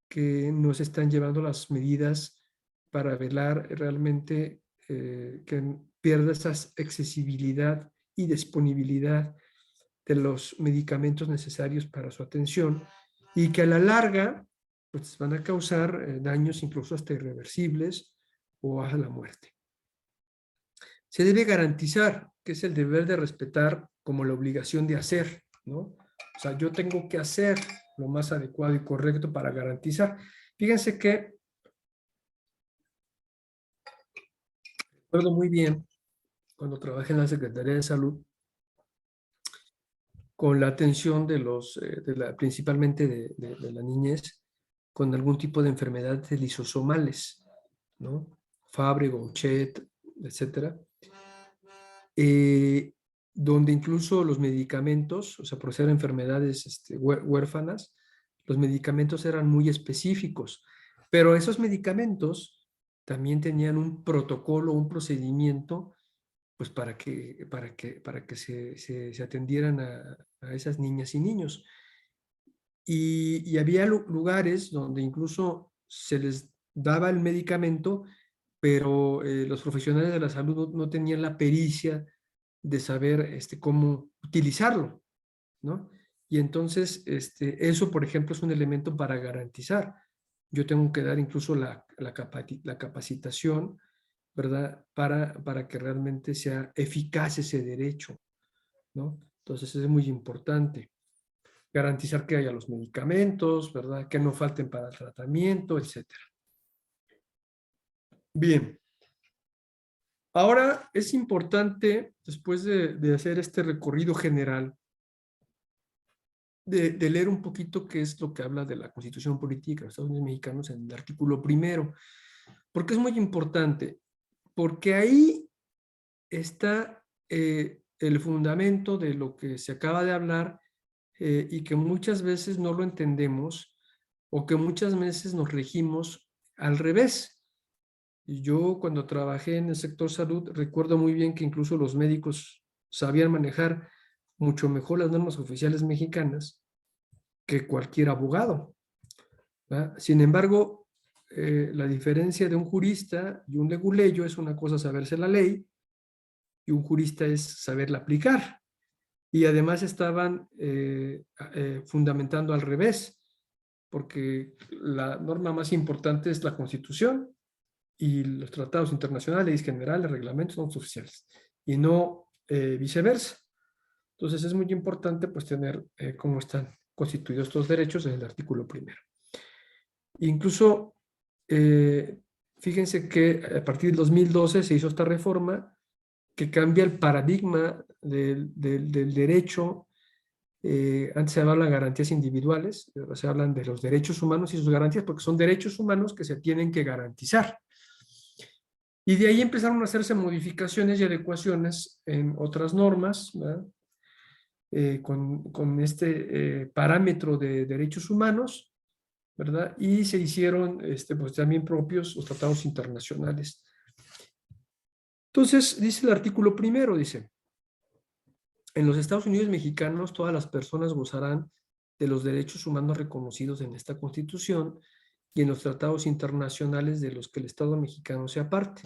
que no se están llevando las medidas para velar realmente que pierda esa accesibilidad y disponibilidad de los medicamentos necesarios para su atención y que a la larga pues, van a causar daños incluso hasta irreversibles o a la muerte. Se debe garantizar, que es el deber de respetar como la obligación de hacer, ¿no? O sea, yo tengo que hacer lo más adecuado y correcto para garantizar. Fíjense que recuerdo muy bien cuando trabajé en la Secretaría de Salud con la atención de principalmente de la niñez con algún tipo de enfermedades lisosomales, ¿no? Fabry, Gauchet, etcétera. Donde incluso los medicamentos, o sea, por ser enfermedades huérfanas, los medicamentos eran muy específicos, pero esos medicamentos también tenían un protocolo, un procedimiento, pues para que se atendieran a esas niñas y niños. Y había lugares donde incluso se les daba el medicamento, pero los profesionales de la salud no tenían la pericia de saber cómo utilizarlo, ¿no? Y entonces, eso, por ejemplo, es un elemento para garantizar. Yo tengo que dar incluso la capacitación, ¿verdad? Para que realmente sea eficaz ese derecho, ¿no? Entonces, es muy importante garantizar que haya los medicamentos, ¿verdad? Que no falten para el tratamiento, etcétera. Bien. Ahora es importante, después de hacer este recorrido general, de leer un poquito qué es lo que habla de la Constitución Política de los Estados Unidos Mexicanos en el artículo 1, porque es muy importante, porque ahí está el fundamento de lo que se acaba de hablar y que muchas veces no lo entendemos o que muchas veces nos regimos al revés. Y yo cuando trabajé en el sector salud recuerdo muy bien que incluso los médicos sabían manejar mucho mejor las normas oficiales mexicanas que cualquier abogado, ¿verdad? Sin embargo, la diferencia de un jurista y un leguleyo es una cosa saberse la ley y un jurista es saberla aplicar. Y además estaban fundamentando al revés, porque la norma más importante es la Constitución y los tratados internacionales, leyes generales, reglamentos son oficiales y no viceversa. Entonces es muy importante pues tener cómo están constituidos estos derechos en el artículo 1. Incluso, fíjense que a partir del 2012 se hizo esta reforma que cambia el paradigma del derecho. Antes se hablaba de garantías individuales, ahora se hablan de los derechos humanos y sus garantías, porque son derechos humanos que se tienen que garantizar. Y de ahí empezaron a hacerse modificaciones y adecuaciones en otras normas, con este parámetro de derechos humanos, ¿verdad? Y se hicieron pues, también propios los tratados internacionales. Entonces, dice el artículo 1, dice, en los Estados Unidos mexicanos todas las personas gozarán de los derechos humanos reconocidos en esta Constitución y en los tratados internacionales de los que el Estado mexicano sea parte,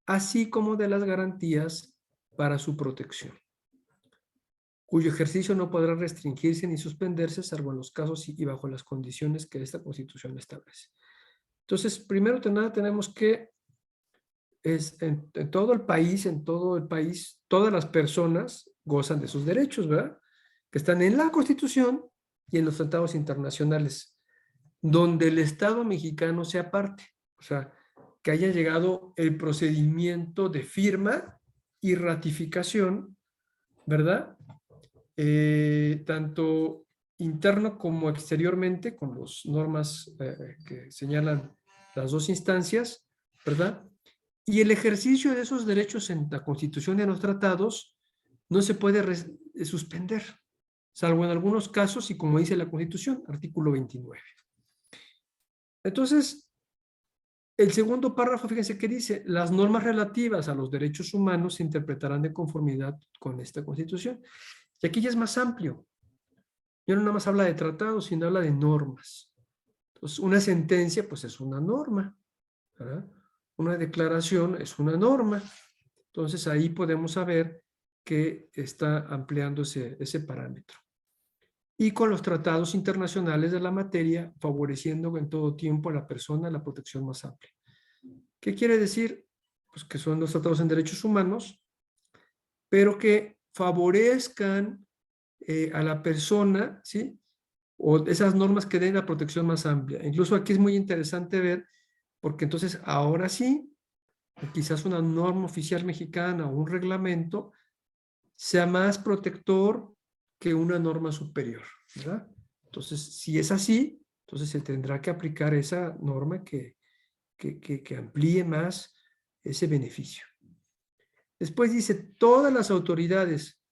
así como de las garantías para su protección, cuyo ejercicio no podrá restringirse ni suspenderse, salvo en los casos y bajo las condiciones que esta Constitución establece. Entonces, primero que nada, tenemos que en todo el país, todas las personas gozan de sus derechos, ¿verdad? Que están en la Constitución y en los tratados internacionales, donde el Estado mexicano sea parte. O sea, que haya llegado el procedimiento de firma y ratificación, ¿verdad? Tanto interno como exteriormente, con las normas que señalan las dos instancias, ¿verdad? Y el ejercicio de esos derechos en la Constitución y en los tratados no se puede suspender, salvo en algunos casos y como dice la Constitución, artículo 29. Entonces, el segundo párrafo, fíjense que dice, las normas relativas a los derechos humanos se interpretarán de conformidad con esta Constitución. Y aquí ya es más amplio. Ya no nada más habla de tratados, sino habla de normas. Entonces, una sentencia, pues es una norma, ¿verdad? Una declaración es una norma. Entonces, ahí podemos saber que está ampliándose ese parámetro. Y con los tratados internacionales de la materia, favoreciendo en todo tiempo a la persona la protección más amplia. ¿Qué quiere decir? Pues que son los tratados en derechos humanos, pero que favorezcan a la persona, ¿sí? O esas normas que den la protección más amplia. Incluso aquí es muy interesante ver, porque entonces ahora sí, quizás una norma oficial mexicana o un reglamento sea más protector que una norma superior, ¿verdad? Entonces, si es así, entonces se tendrá que aplicar esa norma que amplíe más ese beneficio. Después dice, todas las autoridades,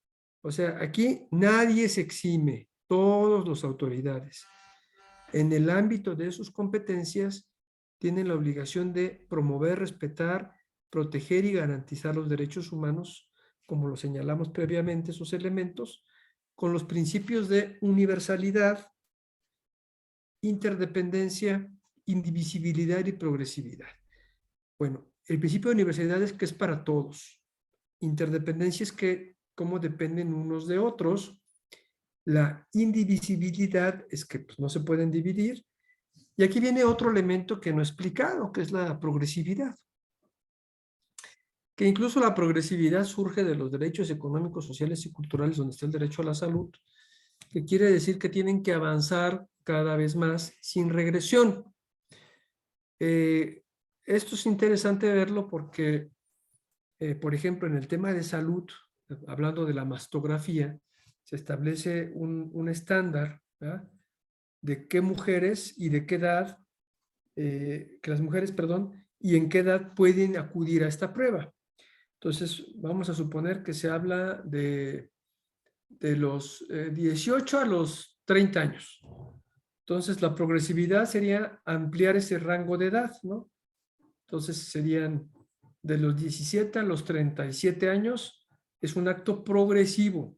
o sea, aquí nadie se exime, todas las autoridades, en el ámbito de sus competencias, tienen la obligación de promover, respetar, proteger y garantizar los derechos humanos, como lo señalamos previamente, esos elementos, con los principios de universalidad, interdependencia, indivisibilidad y progresividad. Bueno, el principio de universalidad es que es para todos. Interdependencia es que cómo dependen unos de otros. La indivisibilidad es que pues, no se pueden dividir. Y aquí viene otro elemento que no he explicado, que es la progresividad. Que incluso la progresividad surge de los derechos económicos, sociales y culturales, donde está el derecho a la salud, que quiere decir que tienen que avanzar cada vez más sin regresión. Esto es interesante verlo porque, por ejemplo, en el tema de salud, hablando de la mastografía, se establece un estándar, ¿verdad? De qué mujeres y de qué edad, que las mujeres, perdón, y en qué edad pueden acudir a esta prueba. Entonces, vamos a suponer que se habla de los 18 a los 30 años. Entonces, la progresividad sería ampliar ese rango de edad, ¿no? Entonces, serían de los 17 a los 37 años, es un acto progresivo.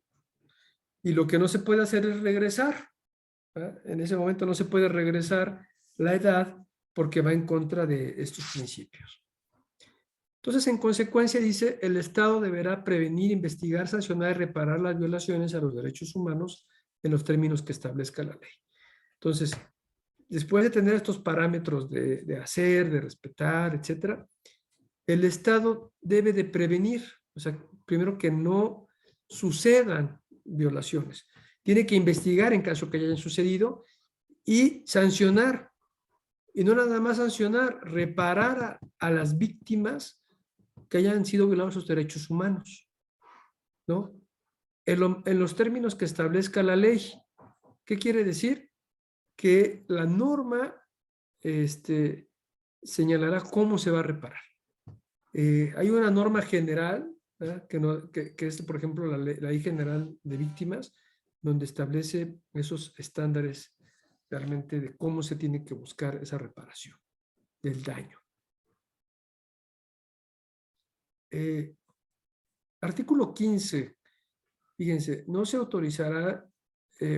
Y lo que no se puede hacer es regresar, ¿verdad? En ese momento no se puede regresar la edad porque va en contra de estos principios. Entonces, en consecuencia, dice, el Estado deberá prevenir, investigar, sancionar y reparar las violaciones a los derechos humanos en los términos que establezca la ley. Entonces, después de tener estos parámetros de hacer, de respetar, etcétera, el Estado debe de prevenir, o sea, primero que no sucedan violaciones. Tiene que investigar en caso que hayan sucedido y sancionar. Y no nada más sancionar, reparar a las víctimas que hayan sido violados sus derechos humanos, ¿no? En los términos que establezca la ley. ¿Qué quiere decir? Que la norma señalará cómo se va a reparar. Hay una norma general, ¿verdad? Que es, por ejemplo, la ley general de víctimas, donde establece esos estándares realmente de cómo se tiene que buscar esa reparación del daño. Artículo 15, fíjense, no se autorizará,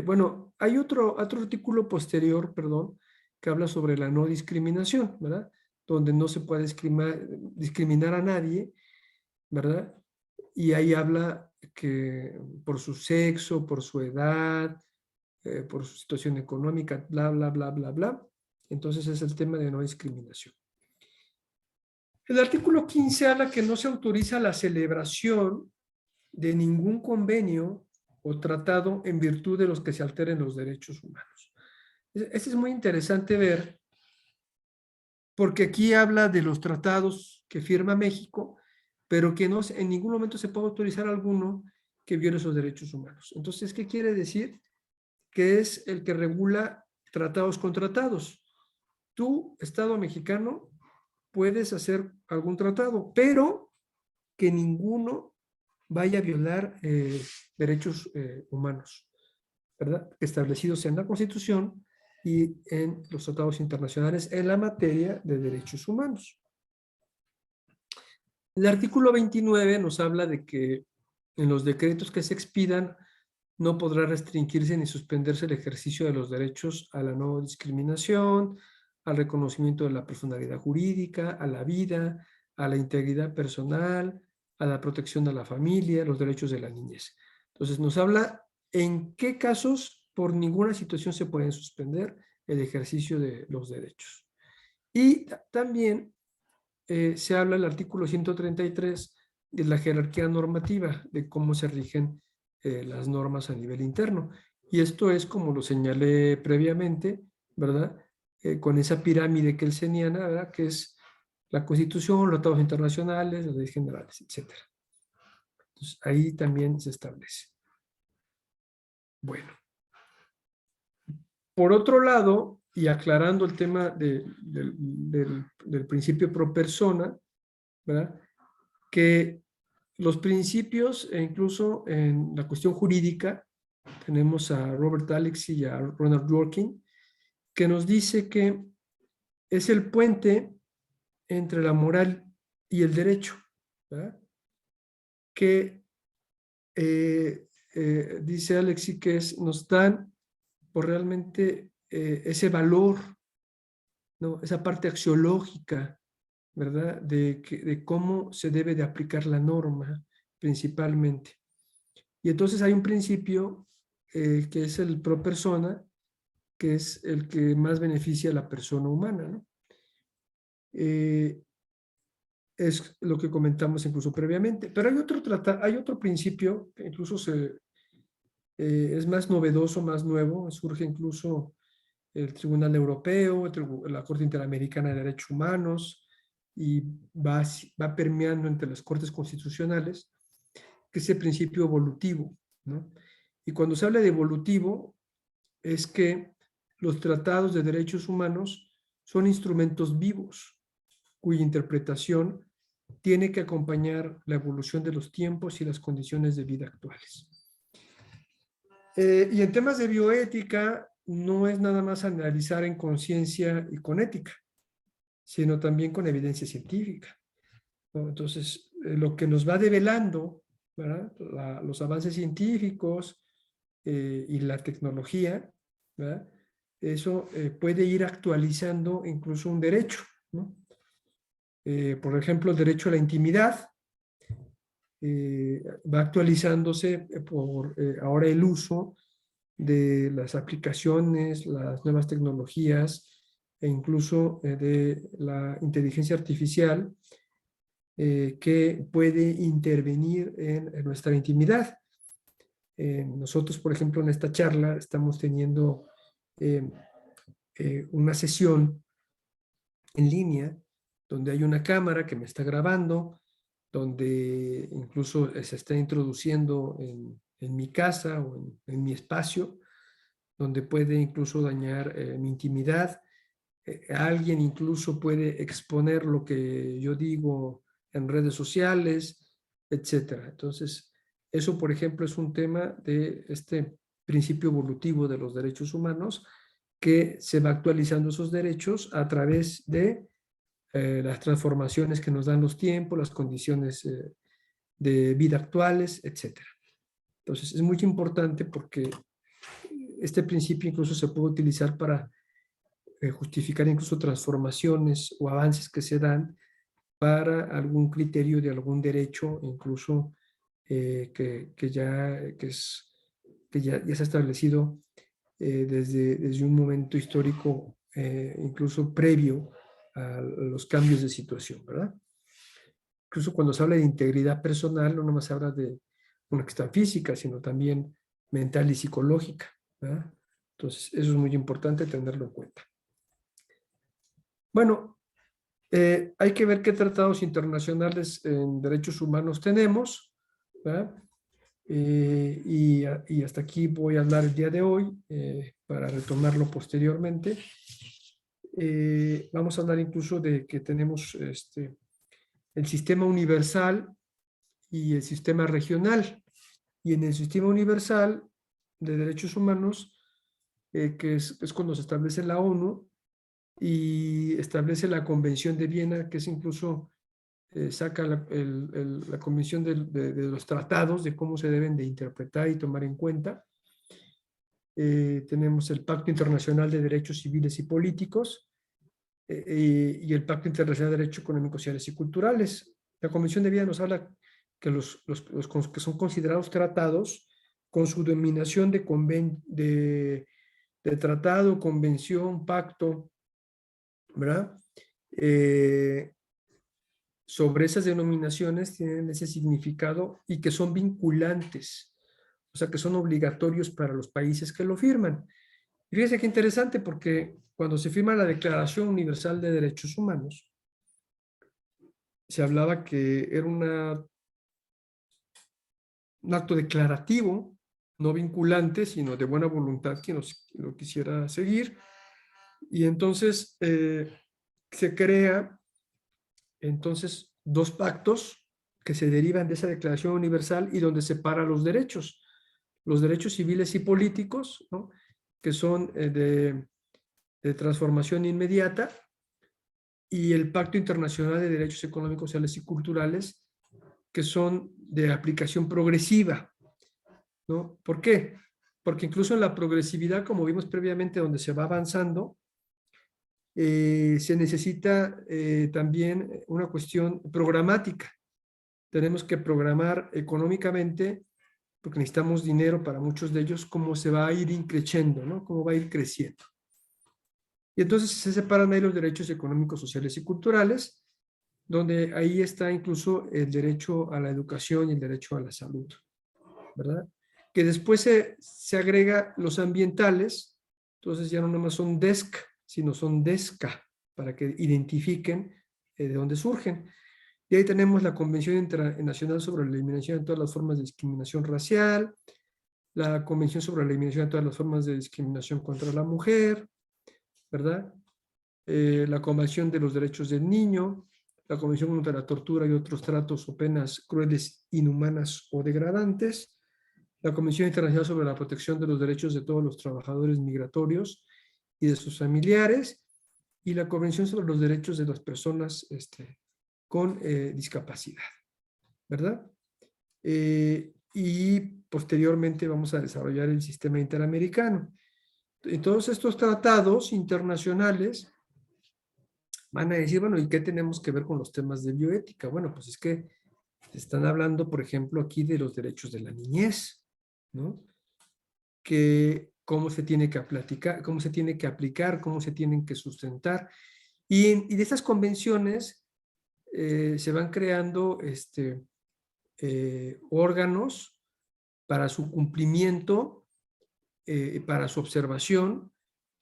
bueno, hay otro artículo posterior, perdón, que habla sobre la no discriminación, ¿verdad? Donde no se puede discriminar a nadie, ¿verdad? Y ahí habla que por su sexo, por su edad, por su situación económica, bla, bla, bla, bla, bla. Entonces es el tema de no discriminación. El artículo 15 habla que no se autoriza la celebración de ningún convenio o tratado en virtud de los que se alteren los derechos humanos. Este es muy interesante ver porque aquí habla de los tratados que firma México, pero que no, en ningún momento se puede autorizar alguno que viole esos derechos humanos. Entonces, ¿qué quiere decir? Que es el que regula tratados con tratados. Tú, Estado mexicano, puedes hacer algún tratado, pero que ninguno vaya a violar derechos humanos, ¿verdad? Establecidos en la Constitución y en los tratados internacionales en la materia de derechos humanos. El artículo 29 nos habla de que en los decretos que se expidan no podrá restringirse ni suspenderse el ejercicio de los derechos a la no discriminación, al reconocimiento de la personalidad jurídica, a la vida, a la integridad personal, a la protección de la familia, los derechos de la niñez. Entonces nos habla en qué casos por ninguna situación se pueden suspender el ejercicio de los derechos. Y también se habla el artículo 133 de la jerarquía normativa, de cómo se rigen las normas a nivel interno. Y esto es, como lo señalé previamente, ¿verdad? Con esa pirámide que él señala, ¿verdad? Que es la Constitución, los tratados internacionales, las leyes generales, etc. Entonces, ahí también se establece. Bueno. Por otro lado, y aclarando el tema del principio pro persona, ¿verdad? Que los principios, e incluso en la cuestión jurídica, tenemos a Robert Alexy y a Ronald Dworkin, que nos dice que es el puente entre la moral y el derecho, ¿verdad? Que dice Alexy que nos dan por realmente ese valor, ¿no? Esa parte axiológica, ¿verdad? De cómo se debe de aplicar la norma principalmente. Y entonces hay un principio que es el pro persona, que es el que más beneficia a la persona humana, ¿no? Es lo que comentamos incluso previamente. Pero hay otro principio que incluso es más novedoso, más nuevo, surge incluso el Tribunal Europeo, la Corte Interamericana de Derechos Humanos, y va permeando entre las cortes constitucionales, que es el principio evolutivo, ¿no? Y cuando se habla de evolutivo, es que los tratados de derechos humanos son instrumentos vivos, cuya interpretación tiene que acompañar la evolución de los tiempos y las condiciones de vida actuales. Y en temas de bioética, no es nada más analizar en conciencia y con ética, sino también con evidencia científica, ¿no? Entonces, lo que nos va develando, ¿verdad? Los avances científicos y la tecnología, ¿verdad? Eso puede ir actualizando incluso un derecho, ¿no? Por ejemplo, el derecho a la intimidad va actualizándose por ahora el uso de las aplicaciones, las nuevas tecnologías e incluso de la inteligencia artificial que puede intervenir en nuestra intimidad. Nosotros, por ejemplo, en esta charla estamos teniendo una sesión en línea donde hay una cámara que me está grabando, donde incluso se está introduciendo en mi casa o en mi espacio, donde puede incluso dañar mi intimidad. Alguien incluso puede exponer lo que yo digo en redes sociales, etcétera. Entonces, eso, por ejemplo, es un tema de este principio evolutivo de los derechos humanos, que se va actualizando esos derechos a través de las transformaciones que nos dan los tiempos, las condiciones de vida actuales, etcétera. Entonces, es muy importante porque este principio incluso se puede utilizar para justificar incluso transformaciones o avances que se dan para algún criterio de algún derecho, incluso que ya se ha establecido desde un momento histórico, incluso previo a los cambios de situación, ¿verdad? Incluso cuando se habla de integridad personal, no nomás se habla de una cuestión física, sino también mental y psicológica, ¿verdad? Entonces, eso es muy importante tenerlo en cuenta. Bueno, Hay que ver qué tratados internacionales en derechos humanos tenemos, ¿verdad? Y hasta aquí voy a hablar el día de hoy para retomarlo posteriormente. Vamos a hablar incluso de que tenemos el sistema universal y el sistema regional. Y en el sistema universal de derechos humanos, que es cuando se establece la ONU y establece la Convención de Viena, que es incluso saca la Convención de los tratados de cómo se deben de interpretar y tomar en cuenta. Tenemos el Pacto Internacional de Derechos Civiles y Políticos y el Pacto Internacional de Derechos Económicos, Sociales y Culturales. La Convención de Viena nos habla que los que son considerados tratados con su denominación de tratado, convención, pacto, ¿verdad? Sobre esas denominaciones tienen ese significado y que son vinculantes, o sea, que son obligatorios para los países que lo firman. Y fíjense qué interesante, porque cuando se firma la Declaración Universal de Derechos Humanos, se hablaba que era un acto declarativo, no vinculante, sino de buena voluntad quien lo quisiera seguir. Y entonces se crea entonces dos pactos que se derivan de esa Declaración Universal y donde separa los derechos civiles y políticos, ¿no? Que son de transformación inmediata, y el Pacto Internacional de Derechos Económicos, Sociales y Culturales, que son de aplicación progresiva, ¿no? ¿Por qué? Porque incluso en la progresividad, como vimos previamente, donde se va avanzando, se necesita también una cuestión programática. Tenemos que programar económicamente, porque necesitamos dinero para muchos de ellos, cómo se va a ir increciendo, ¿no? Cómo va a ir creciendo. Y entonces se separan ahí los derechos económicos, sociales y culturales, donde ahí está incluso el derecho a la educación y el derecho a la salud, ¿verdad? Que después se agrega los ambientales, entonces ya no nada más son DESC, sino son DESCA, para que identifiquen de dónde surgen. Y ahí tenemos la Convención Internacional sobre la Eliminación de todas las formas de discriminación racial, la Convención sobre la Eliminación de todas las formas de discriminación contra la mujer, ¿verdad? La Convención de los Derechos del Niño, la Convención contra la Tortura y otros tratos o penas crueles, inhumanas o degradantes, la Convención Internacional sobre la Protección de los Derechos de todos los trabajadores migratorios y de sus familiares, y la Convención sobre los Derechos de las Personas con discapacidad, ¿verdad? Y posteriormente vamos a desarrollar el sistema interamericano. En todos estos tratados internacionales van a decir, bueno, ¿y qué tenemos que ver con los temas de bioética? Bueno, pues es que están hablando, por ejemplo, aquí de los derechos de la niñez, ¿no? Que cómo se tiene que aplicar, cómo se tiene que aplicar, cómo se tienen que sustentar. Y de estas convenciones se van creando órganos para su cumplimiento, para su observación.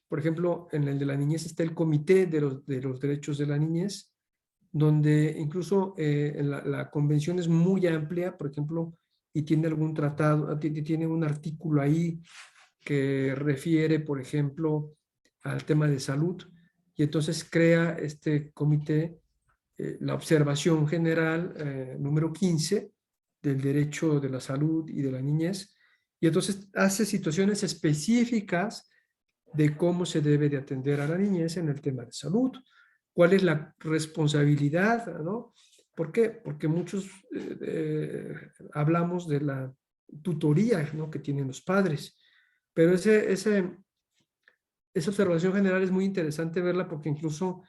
Por ejemplo, en el de la niñez está el Comité de los Derechos de la Niñez, donde incluso la convención es muy amplia, por ejemplo, y tiene algún tratado, tiene un artículo ahí que refiere, por ejemplo, al tema de salud, y entonces crea este comité la observación general número 15 del derecho de la salud y de la niñez, y entonces hace situaciones específicas de cómo se debe de atender a la niñez en el tema de salud, cuál es la responsabilidad, ¿no? ¿Por qué? Porque muchos hablamos de la tutoría, ¿no?, que tienen los padres, pero esa observación general es muy interesante verla porque incluso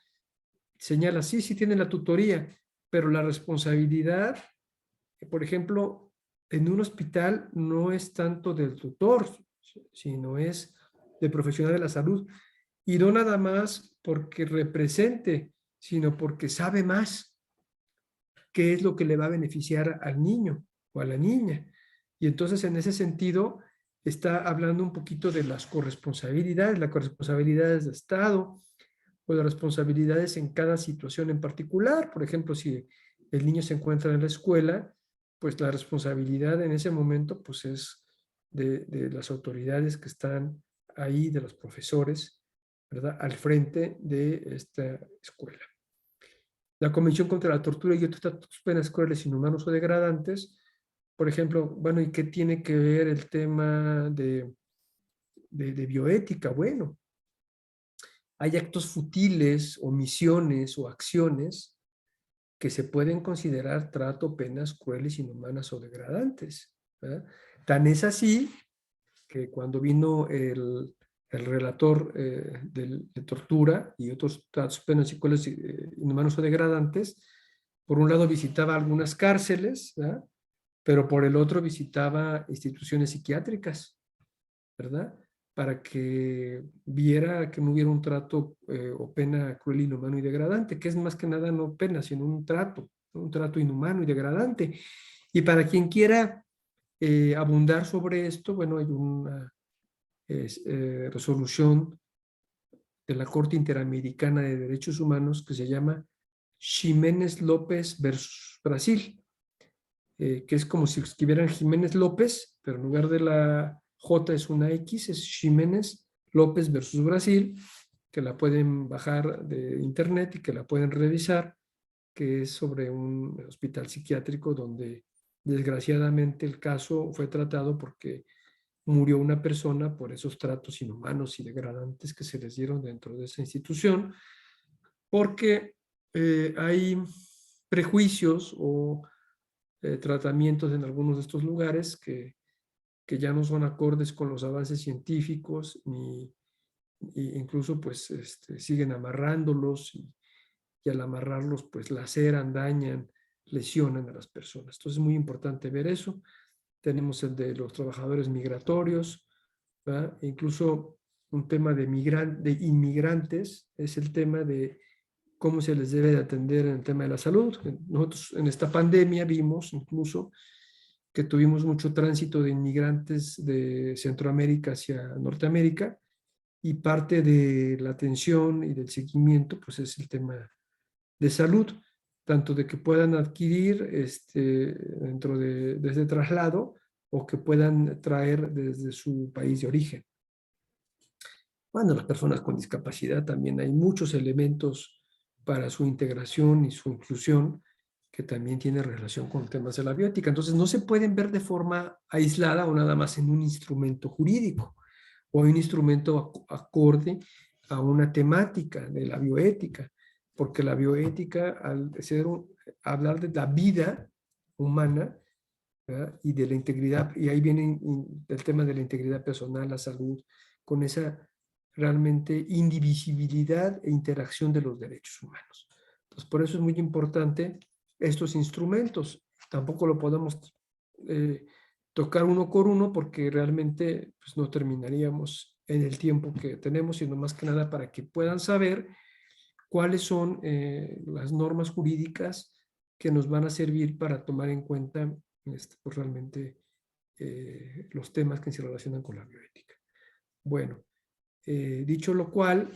señala, sí, sí tienen la tutoría, pero la responsabilidad, por ejemplo, en un hospital no es tanto del tutor, sino es del profesional de la salud. Y no nada más porque represente, sino porque sabe más qué es lo que le va a beneficiar al niño o a la niña. Y entonces, en ese sentido, está hablando un poquito de las corresponsabilidades. La corresponsabilidad es de Estado, o de responsabilidades en cada situación en particular. Por ejemplo, si el niño se encuentra en la escuela, pues la responsabilidad en ese momento pues es de las autoridades que están ahí, de los profesores, ¿verdad?, al frente de esta escuela. La Convención contra la Tortura y otras penas crueles, inhumanos o degradantes, por ejemplo, bueno, ¿y qué tiene que ver el tema de bioética? Bueno, hay actos futiles, omisiones o acciones que se pueden considerar trato, penas crueles, inhumanas o degradantes, ¿verdad? Tan es así que cuando vino el relator de tortura y otros tratos, penas y crueles, inhumanos o degradantes, por un lado visitaba algunas cárceles, ¿verdad?, pero por el otro visitaba instituciones psiquiátricas, ¿verdad?, para que viera que no hubiera un trato o pena cruel, inhumano y degradante, que es más que nada no pena, sino un trato inhumano y degradante. Y para quien quiera abundar sobre esto, bueno, hay una resolución de la Corte Interamericana de Derechos Humanos que se llama Ximénez López versus Brasil, que es como si escribieran Jiménez López, pero en lugar de la J es una X, es Ximénez López versus Brasil, que la pueden bajar de internet y que la pueden revisar, que es sobre un hospital psiquiátrico donde desgraciadamente el caso fue tratado porque murió una persona por esos tratos inhumanos y degradantes que se les dieron dentro de esa institución, porque hay prejuicios o tratamientos en algunos de estos lugares que ya no son acordes con los avances científicos, ni incluso pues siguen amarrándolos y al amarrarlos pues laceran, dañan, lesionan a las personas. Entonces es muy importante ver eso. Tenemos el de los trabajadores migratorios, ¿verdad? E incluso un tema de inmigrantes es el tema de cómo se les debe de atender en el tema de la salud. Nosotros en esta pandemia vimos incluso que tuvimos mucho tránsito de inmigrantes de Centroamérica hacia Norteamérica y parte de la atención y del seguimiento pues es el tema de salud, tanto de que puedan adquirir dentro de ese traslado o que puedan traer desde su país de origen. Bueno, las personas con discapacidad también hay muchos elementos para su integración y su inclusión que también tiene relación con temas de la bioética. Entonces, no se pueden ver de forma aislada o nada más en un instrumento jurídico o un instrumento acorde a una temática de la bioética, porque la bioética, al hablar de la vida humana, ¿verdad?, y de la integridad, y ahí viene el tema de la integridad personal, la salud, con esa realmente indivisibilidad e interacción de los derechos humanos. Entonces, por eso es muy importante estos instrumentos. Tampoco lo podemos tocar uno por uno porque realmente pues, no terminaríamos en el tiempo que tenemos, sino más que nada para que puedan saber cuáles son las normas jurídicas que nos van a servir para tomar en cuenta pues, realmente los temas que se relacionan con la bioética. Bueno, dicho lo cual,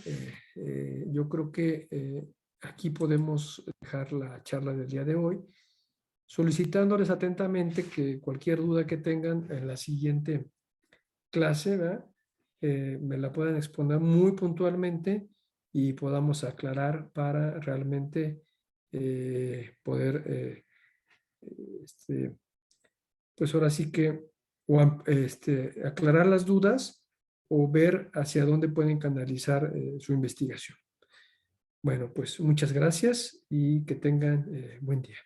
yo creo que aquí podemos dejar la charla del día de hoy, solicitándoles atentamente que cualquier duda que tengan en la siguiente clase, ¿verdad?, me la puedan exponer muy puntualmente y podamos aclarar para realmente poder, pues ahora sí que, aclarar las dudas o ver hacia dónde pueden canalizar su investigación. Bueno, pues muchas gracias y que tengan buen día.